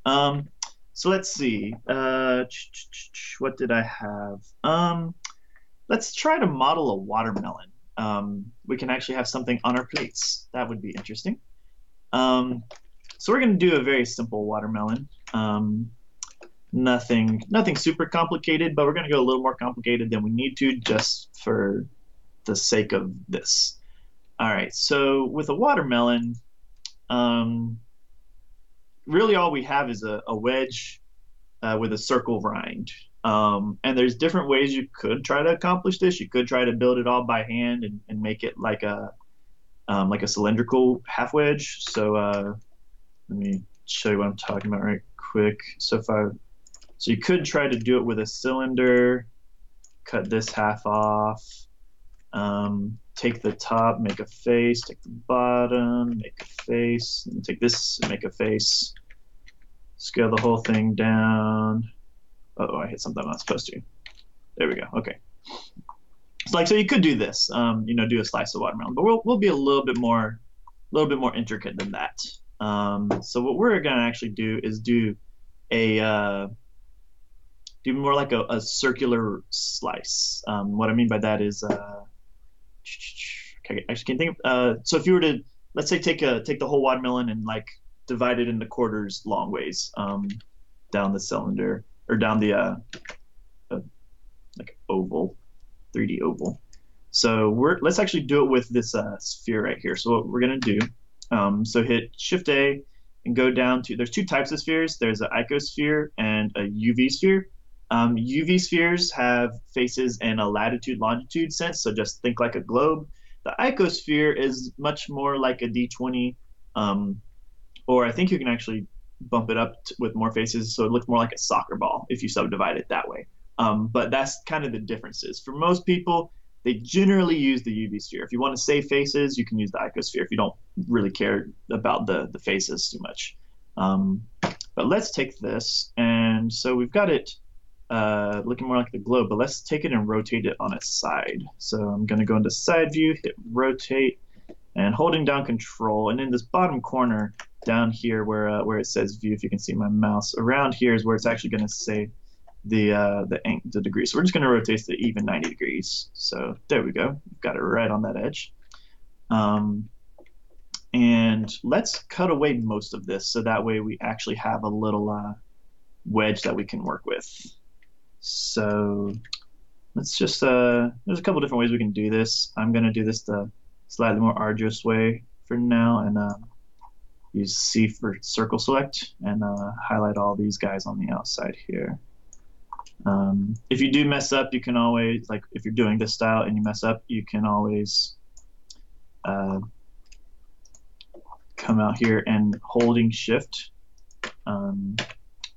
So let's see. What did I have? Let's try to model a watermelon. We can actually have something on our plates. That would be interesting. So we're going to do a very simple watermelon. Nothing super complicated, but we're going to go a little more complicated than we need to just for the sake of this. All right. So with a watermelon, really all we have is a wedge with a circle rind. And there's different ways you could try to accomplish this. You could try to build it all by hand and make it like a cylindrical half wedge. So let me show you what I'm talking about right quick. So you could try to do it with a cylinder, cut this half off, take the top, make a face, take the bottom, make a face, and take this and make a face. Scale the whole thing down. Uh-oh, I hit something I'm not supposed to. There we go. Okay. So you could do this, do a slice of watermelon, but we'll be a little bit more intricate than that. So what we're gonna actually do is do more like a circular slice. What I mean by that is, okay, actually can't think of. So if you were to, let's say, take the whole watermelon and divide it into quarters long ways, down the cylinder or down the oval, 3D oval. So let's actually do it with this sphere right here. So what we're gonna do, so hit Shift A and go down to, there's two types of spheres. There's an icosphere and a UV sphere. UV spheres have faces in a latitude longitude sense, so just think like a globe. The icosphere is much more like a D20, or I think you can actually bump it up with more faces, so it looks more like a soccer ball if you subdivide it that way. But that's kind of the differences. For most people, they generally use the UV sphere. If you want to save faces, you can use the icosphere if you don't really care about the faces too much. But let's take this, and so we've got it looking more like the globe, but let's take it and rotate it on its side. So I'm going to go into side view, hit rotate, and holding down control, and in this bottom corner down here where it says view, if you can see my mouse, around here is where it's actually going to say the degree. So we're just going to rotate to even 90 degrees. So there we go. We've got it right on that edge. And let's cut away most of this so that way we actually have a little wedge that we can work with. So let's just, there's a couple different ways we can do this. I'm going to do this the slightly more arduous way for now, and use C for circle select, and highlight all these guys on the outside here. If you do mess up, you can always, like if you're doing this style and you mess up, you can always come out here and holding shift,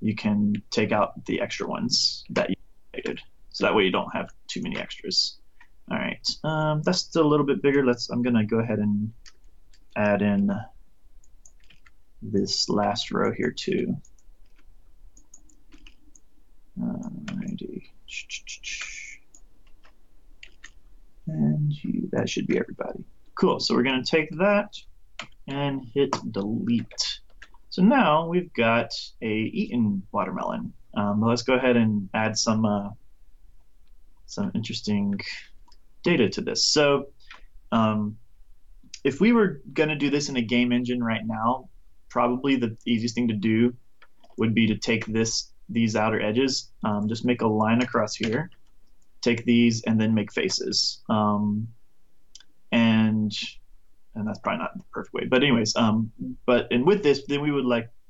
you can take out the extra ones that you created, so that way you don't have too many extras. All right, that's still a little bit bigger. I'm gonna go ahead and add in this last row here too. Alrighty. And that should be everybody. Cool, so we're gonna take that and hit delete. So now we've got a eaten watermelon. Let's go ahead and add some interesting data to this. So if we were going to do this in a game engine right now, probably the easiest thing to do would be to take these outer edges, just make a line across here, take these and then make faces. And that's probably not the perfect way, but anyways, and with this, then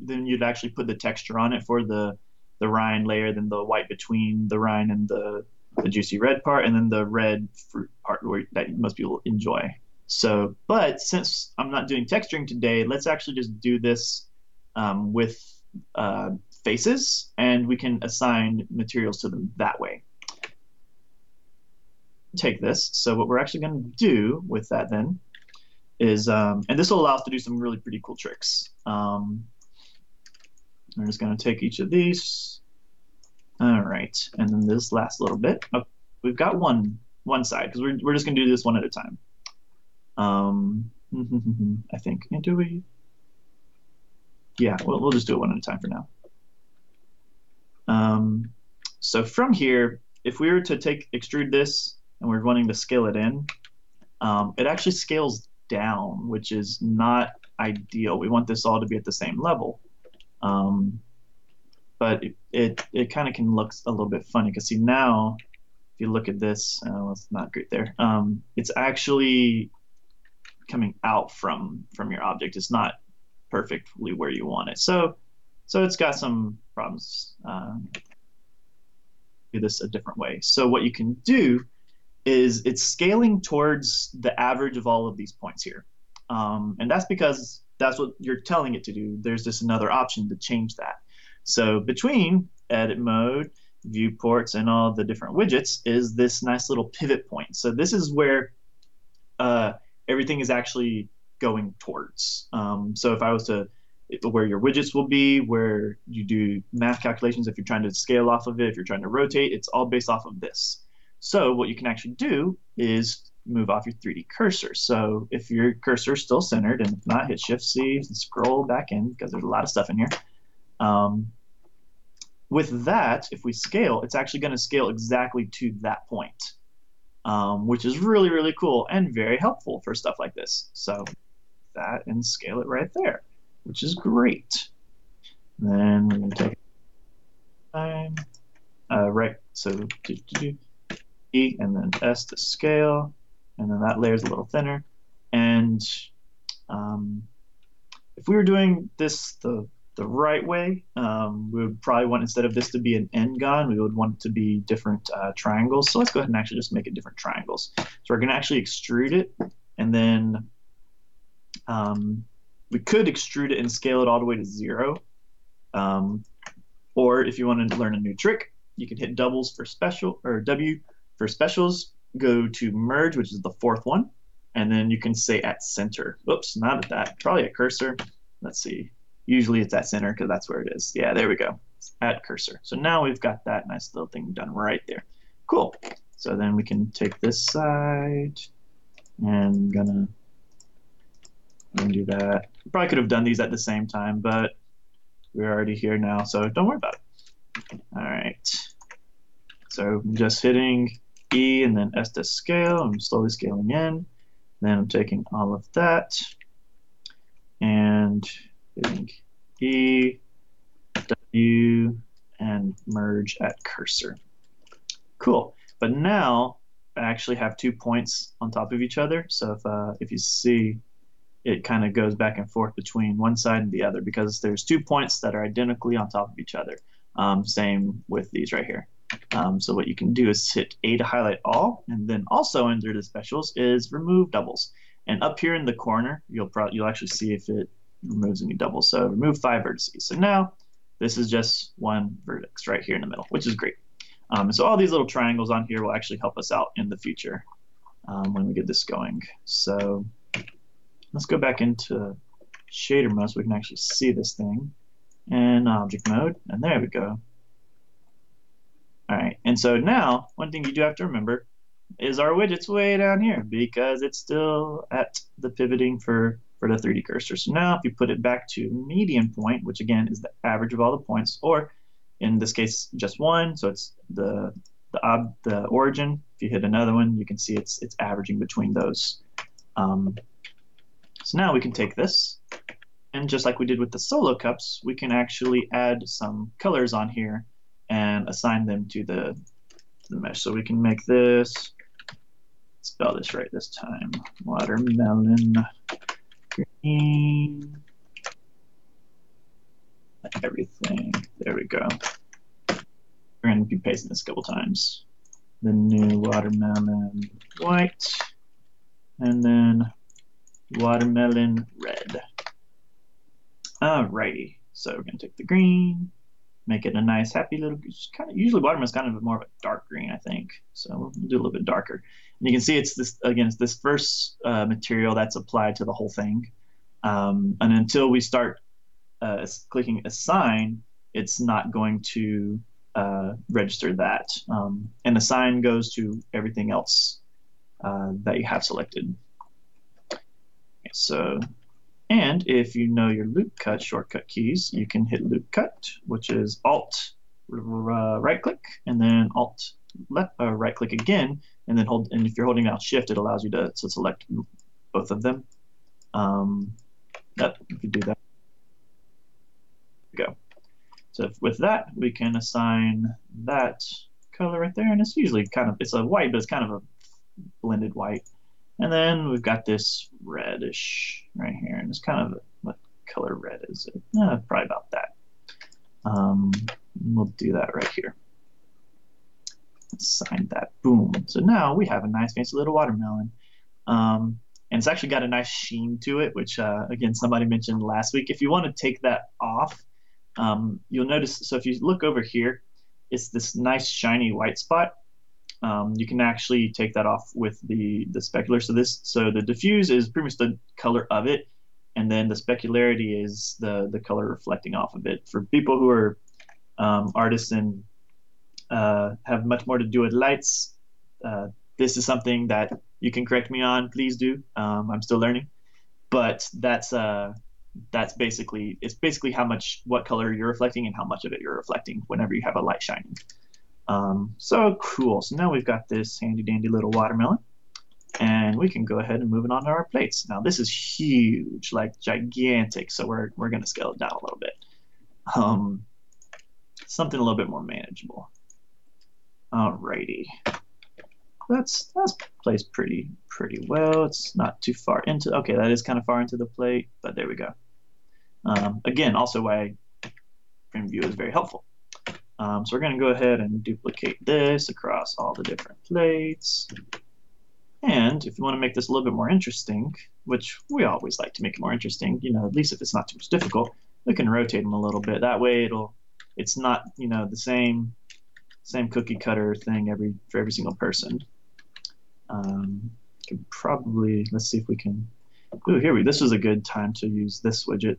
then you'd actually put the texture on it for the rind layer, then the white between the rind and the juicy red part, and then the red fruit part that most people enjoy. So, but since I'm not doing texturing today, let's actually just do this with faces, and we can assign materials to them that way. Take this. So what we're actually going to do with that then is, and this will allow us to do some really pretty cool tricks. We're just going to take each of these. All right, and then this last little bit. Oh, we've got one side because we're just going to do this one at a time. I think. And do we? Yeah, we'll just do it one at a time for now. So from here, if we were to extrude this and we're wanting to scale it in, it actually scales down, which is not ideal. We want this all to be at the same level. But it kind of can look a little bit funny, because see now, if you look at this, well, it's not great there. It's actually coming out from your object. It's not perfectly where you want it. So it's got some problems. Do this a different way. So what you can do is it's scaling towards the average of all of these points here. And that's because that's what you're telling it to do. There's just another option to change that. So between edit mode, viewports, and all the different widgets is this nice little pivot point. So this is where everything is actually going towards. So if I was to, where your widgets will be, where you do math calculations, if you're trying to scale off of it, if you're trying to rotate, it's all based off of this. So what you can actually do is move off your 3D cursor. So if your cursor is still centered, and if not, hit Shift-C and scroll back in, because there's a lot of stuff in here. With that, if we scale, it's actually going to scale exactly to that point, which is really, really cool and very helpful for stuff like this. So that and scale it right there, which is great. Then we're going to take time, right, so E and then S to scale, and then that layer is a little thinner. And if we were doing this the right way, we would probably want, instead of this to be an n-gon, we would want it to be different triangles. So let's go ahead and actually just make it different triangles. So we're going to actually extrude it, and then we could extrude it and scale it all the way to 0. Or if you want to learn a new trick, you can hit doubles for special, or W for specials, go to merge, which is the 4th one, and then you can say at center. Oops, not at that, probably at cursor. Let's see. Usually it's at center because that's where it is. Yeah, there we go. Add cursor. So now we've got that nice little thing done right there. Cool. So then we can take this side and gonna do that. Probably could have done these at the same time, but we're already here now, so don't worry about it. All right. So I'm just hitting E and then S to scale. I'm slowly scaling in. Then I'm taking all of that and hitting E, W, and merge at cursor. Cool. But now I actually have 2 points on top of each other. So if you see, it kind of goes back and forth between one side and the other because there's 2 points that are identically on top of each other. Same with these right here. So what you can do is hit A to highlight all, and then also under the specials is remove doubles. And up here in the corner, you'll actually see if it removes any doubles. So remove 5 vertices. So now this is just one vertex right here in the middle, which is great. So all these little triangles on here will actually help us out in the future when we get this going. So let's go back into shader mode so we can actually see this thing. And object mode, and there we go. All right, and so now one thing you do have to remember is our widget's way down here because it's still at the pivoting for the 3D cursor. So now if you put it back to median point, which again is the average of all the points, or in this case just one, so it's the origin. If you hit another one, you can see it's averaging between those. So now we can take this, and just like we did with the solo cups, we can actually add some colors on here and assign them to the mesh. So we can make this, spell this right this time, watermelon green, everything. There we go. We're going to be pasting this a couple times. The new watermelon white, and then watermelon red. Alrighty, so we're going to take the green, make it a nice, happy little, usually watermelon's kind of more of a dark green, I think. So we'll do a little bit darker. And you can see it's this, again, it's this first material that's applied to the whole thing. And until we start clicking assign, it's not going to register that. And assign goes to everything else that you have selected. Okay, so, and if you know your loop cut shortcut keys, you can hit loop cut, which is Alt right click, and then Alt right click again, and then hold. And if you're holding down Shift, it allows you to select both of them. If you do that, go. So with that, we can assign that color right there, and it's usually it's a white, but it's kind of a blended white. And then we've got this reddish right here, and it's kind of what color red is it? Probably about that. We'll do that right here. Assign that. Boom. So now we have a nice fancy little watermelon. And it's actually got a nice sheen to it, which again somebody mentioned last week. If you want to take that off, you'll notice. So if you look over here, it's this nice shiny white spot. You can actually take that off with the specular. So the diffuse is pretty much the color of it, and then the specularity is the color reflecting off of it. For people who are artists and have much more to do with lights, this is something that you can correct me on. Please do. I'm still learning, but that's basically what color you're reflecting and how much of it you're reflecting whenever you have a light shining. So cool. So now we've got this handy dandy little watermelon, and we can go ahead and move it on to our plates. Now this is huge, like gigantic. So we're going to scale it down a little bit. Something a little bit more manageable. Alrighty. That's placed pretty well. It's not too far into. Okay, that is kind of far into the plate, but there we go. Again, also why frame view is very helpful. So we're going to go ahead and duplicate this across all the different plates. And if you want to make this a little bit more interesting, which we always like to make it more interesting, at least if it's not too much difficult, we can rotate them a little bit. That way it's not, the same cookie cutter thing for every single person. Can probably, let's see if we can, this was a good time to use this widget.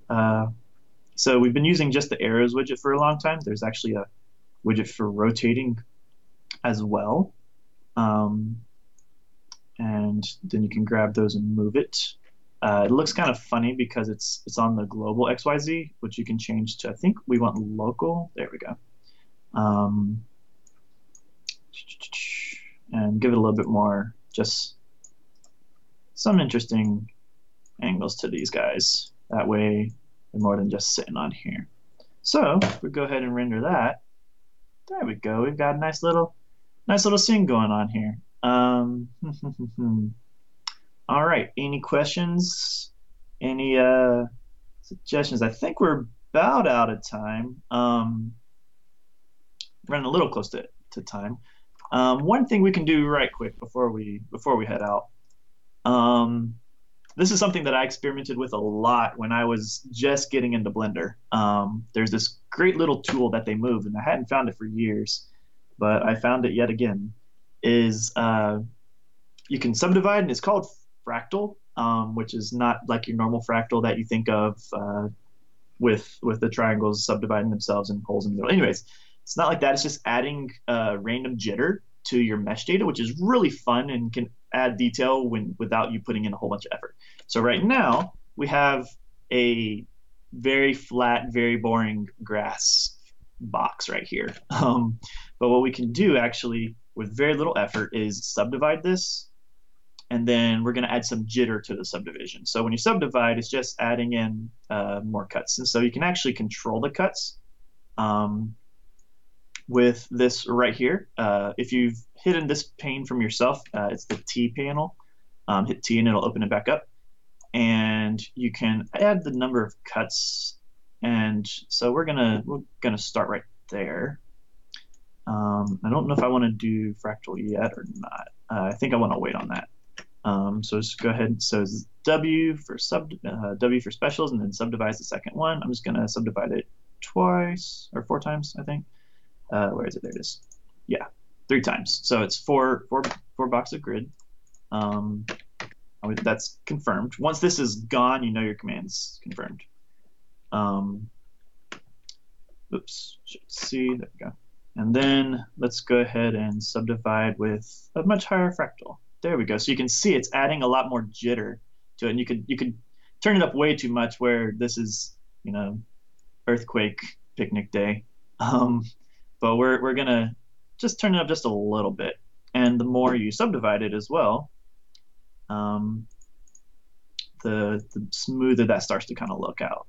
So we've been using just the arrows widget for a long time. There's actually a widget for rotating as well. And then you can grab those and move it. It looks kind of funny because it's on the global XYZ, which you can change to, I think we want local. There we go. And give it a little bit more, just some interesting angles to these guys. That way they're more than just sitting on here. So if we go ahead and render that, there we go. We've got a nice little scene going on here. All right, any questions? Any suggestions? I think we're about out of time. Running a little close to time. One thing we can do right quick before we head out. This is something that I experimented with a lot when I was just getting into Blender. There's this great little tool that they moved, and I hadn't found it for years, but I found it yet again. Is you can subdivide, and it's called fractal, which is not like your normal fractal that you think of with the triangles subdividing themselves and holes in the middle. Anyways, it's not like that. It's just adding random jitter to your mesh data, which is really fun and can add detail without you putting in a whole bunch of effort. So right now we have a very flat, very boring grass box right here. But what we can do actually with very little effort is subdivide this, and then we're going to add some jitter to the subdivision. So when you subdivide, it's just adding in more cuts. And so you can actually control the cuts with this right here. If you've hidden this pane from yourself, it's the T panel. Hit T and it'll open it back up. And you can add the number of cuts. And so we're gonna start right there. I don't know if I want to do fractal yet or not. I think I want to wait on that. So just go ahead. So it's W for W for specials, and then subdivides the second one. I'm just gonna subdivide it twice or 4 times, I think. Where is it? There it is. Yeah, 3 times. So it's four boxes of grid. That's confirmed. Once this is gone, you know your command's confirmed. Oops, should see. There we go. And then let's go ahead and subdivide with a much higher fractal. There we go. So you can see it's adding a lot more jitter to it, and you could turn it up way too much where this is, you know, earthquake picnic day. But we're gonna just turn it up just a little bit, and the more you subdivide it as well, the smoother that starts to kind of look out.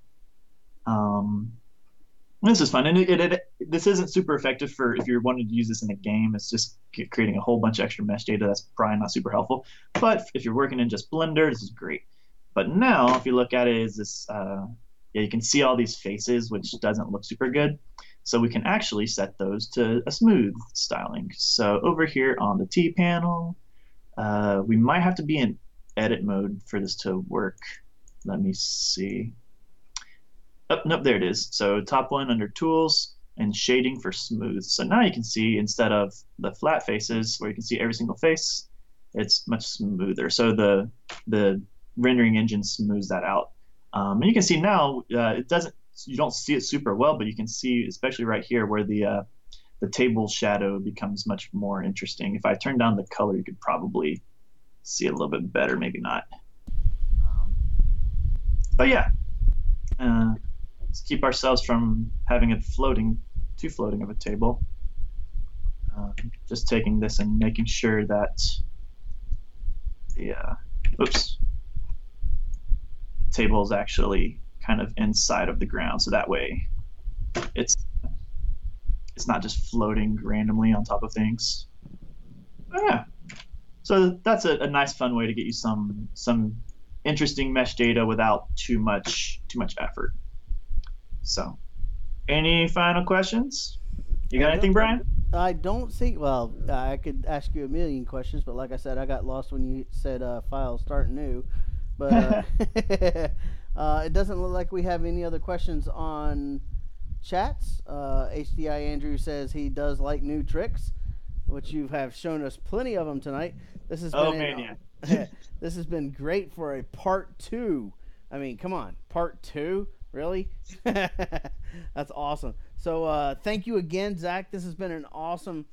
This is fun, and this isn't super effective for if you're wanting to use this in a game. It's just creating a whole bunch of extra mesh data. That's probably not super helpful. But if you're working in just Blender, this is great. But now, if you look at it, is this you can see all these faces, which doesn't look super good. So we can actually set those to a smooth styling. So over here on the T panel, we might have to be in edit mode for this to work. Let me see. Oh, nope, there it is. So top one under tools and shading for smooth. So now you can see, instead of the flat faces where you can see every single face, it's much smoother. So the rendering engine smooths that out. And you can see now you don't see it super well, but you can see, especially right here, where the table shadow becomes much more interesting. If I turn down the color, you could probably see it a little bit better, maybe not. But yeah, let's keep ourselves from having it too floating of a table. Just taking this and making sure that the table is actually kind of inside of the ground, so that way it's not just floating randomly on top of things. But yeah, so that's a nice fun way to get you some interesting mesh data without too much effort. So any final questions? You got anything, Brian? I don't think, well, I could ask you a million questions, but like I said, I got lost when you said file start new. But it doesn't look like we have any other questions on chats. HDI Andrew says he does like new tricks, which you have shown us plenty of them tonight. This has this has been great for a part 2. I mean, come on, part 2. Really? That's awesome. So thank you again, Zach. This has been an awesome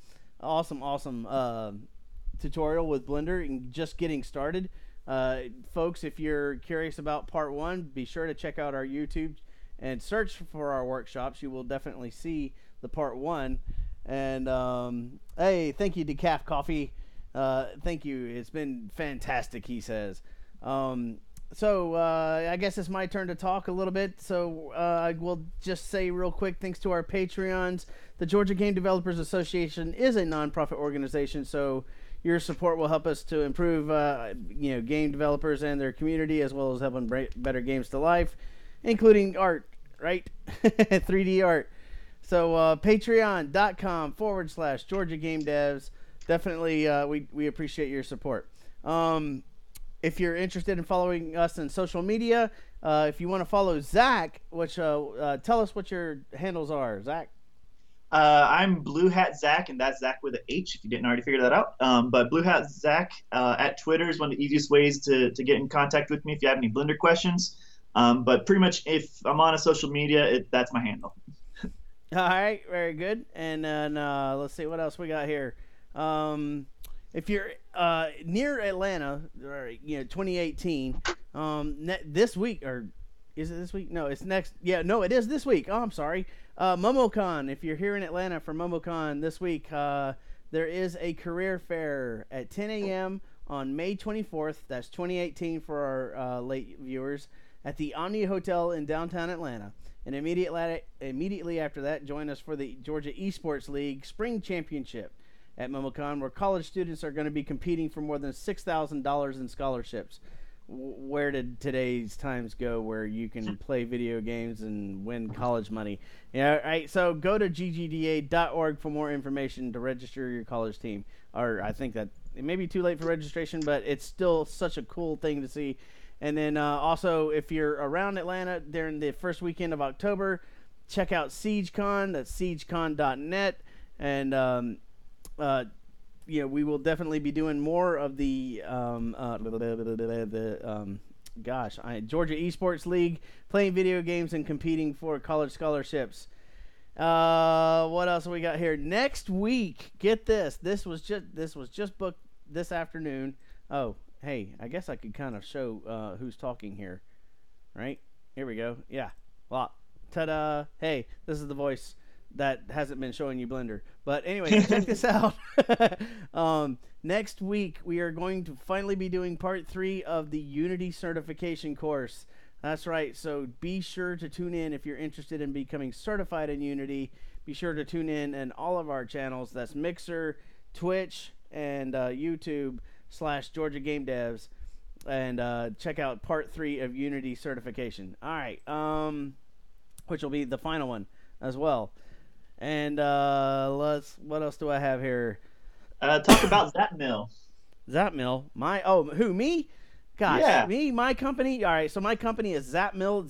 tutorial with Blender and just getting started. Folks, if you're curious about part 1, be sure to check out our YouTube and search for our workshops. You will definitely see the part 1. And hey, thank you, Decaf Coffee. Thank you. It's been fantastic, he says. So I guess it's my turn to talk a little bit. So I will just say real quick, thanks to our Patreons. The Georgia Game Developers Association is a nonprofit organization, so your support will help us to improve game developers and their community, as well as helping bring better games to life, including art, right? 3D art. So patreon.com/Georgia Game Devs. Definitely we appreciate your support. If you're interested in following us on social media, if you want to follow Zach, tell us what your handles are, Zach. I'm Blue Hat Zach, and that's Zach with an H if you didn't already figure that out. But Blue Hat Zach at Twitter is one of the easiest ways to get in contact with me if you have any Blender questions. But pretty much if I'm on a social media, that's my handle. All right, very good. And then let's see what else we got here. If you're near Atlanta, 2018, this week, or is it this week? No, it's next. Yeah, no, it is this week. Oh, I'm sorry. MomoCon. If you're here in Atlanta for MomoCon this week, there is a career fair at 10 a.m. on May 24th. That's 2018 for our late viewers at the Omni Hotel in downtown Atlanta. And immediately after that, join us for the Georgia Esports League Spring Championship at MomoCon, where college students are going to be competing for more than $6,000 in scholarships. Where did today's times go where you can play video games and win college money? Yeah, right. So go to ggda.org for more information to register your college team. Or I think that it may be too late for registration, but it's still such a cool thing to see. And then also, if you're around Atlanta during the first weekend of October, check out SiegeCon. That's siegecon.net. And we will definitely be doing more of the Georgia Esports League, playing video games and competing for college scholarships. What else have we got here? Next week, get this. This was just booked this afternoon. Oh, hey, I guess I could kind of show who's talking here. Right? Here we go. Yeah. Well, ta-da. Hey, this is the voice that hasn't been showing you Blender. But anyway, check this out. Next week, we are going to finally be doing part 3 of the Unity certification course. That's right. So be sure to tune in if you're interested in becoming certified in Unity. Be sure to tune in all of our channels. That's Mixer, Twitch, and YouTube/Georgia Game Devs. And check out part 3 of Unity certification. All right. Which will be the final one as well. And what else do I have here? Talk about Zapmill. Zapmill? Who, me? Gosh, yeah. Me, my company. All right, so my company is Zapmill,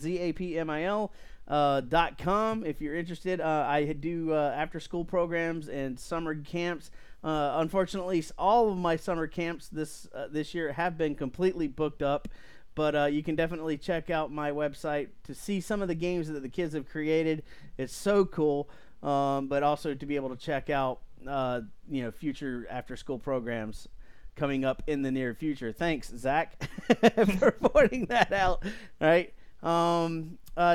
ZAPMIL.com. If you're interested, I do after-school programs and summer camps. Unfortunately, all of my summer camps this year have been completely booked up. But you can definitely check out my website to see some of the games that the kids have created. It's so cool. But also to be able to check out, future after-school programs coming up in the near future. Thanks, Zach, for pointing that out. Right?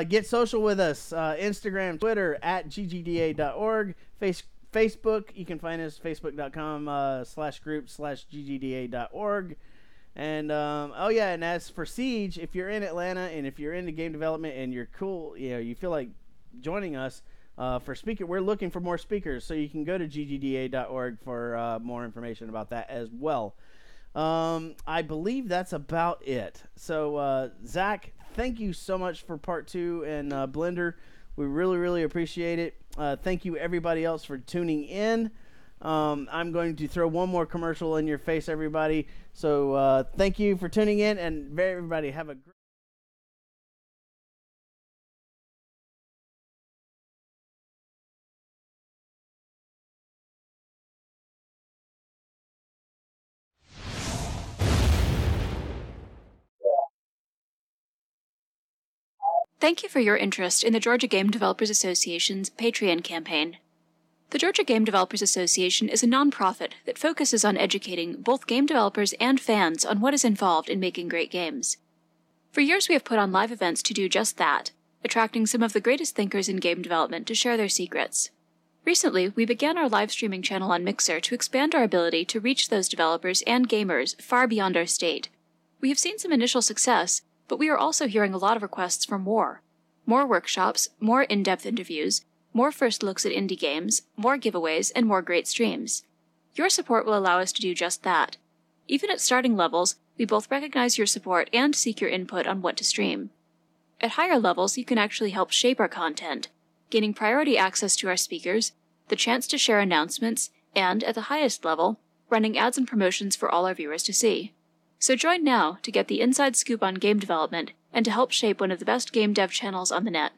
Get social with us. Instagram, Twitter, at ggda.org. Facebook, you can find us facebook.com/group/ggda.org. And and as for Siege, if you're in Atlanta and if you're into game development and you're cool, you feel like joining us for speaker, we're looking for more speakers, so you can go to ggda.org for more information about that as well. I believe that's about it. So Zach, thank you so much for part 2 and Blender. We really, really appreciate it. Thank you everybody else for tuning in. I'm going to throw one more commercial in your face, everybody. So thank you for tuning in, and everybody have a great Thank you for your interest in the Georgia Game Developers Association's Patreon campaign. The Georgia Game Developers Association is a nonprofit that focuses on educating both game developers and fans on what is involved in making great games. For years we have put on live events to do just that, attracting some of the greatest thinkers in game development to share their secrets. Recently, we began our live streaming channel on Mixer to expand our ability to reach those developers and gamers far beyond our state. We have seen some initial success, but we are also hearing a lot of requests for more. More workshops, more in-depth interviews, more first looks at indie games, more giveaways, and more great streams. Your support will allow us to do just that. Even at starting levels, we both recognize your support and seek your input on what to stream. At higher levels, you can actually help shape our content, gaining priority access to our speakers, the chance to share announcements, and, at the highest level, running ads and promotions for all our viewers to see. So join now to get the inside scoop on game development and to help shape one of the best game dev channels on the net.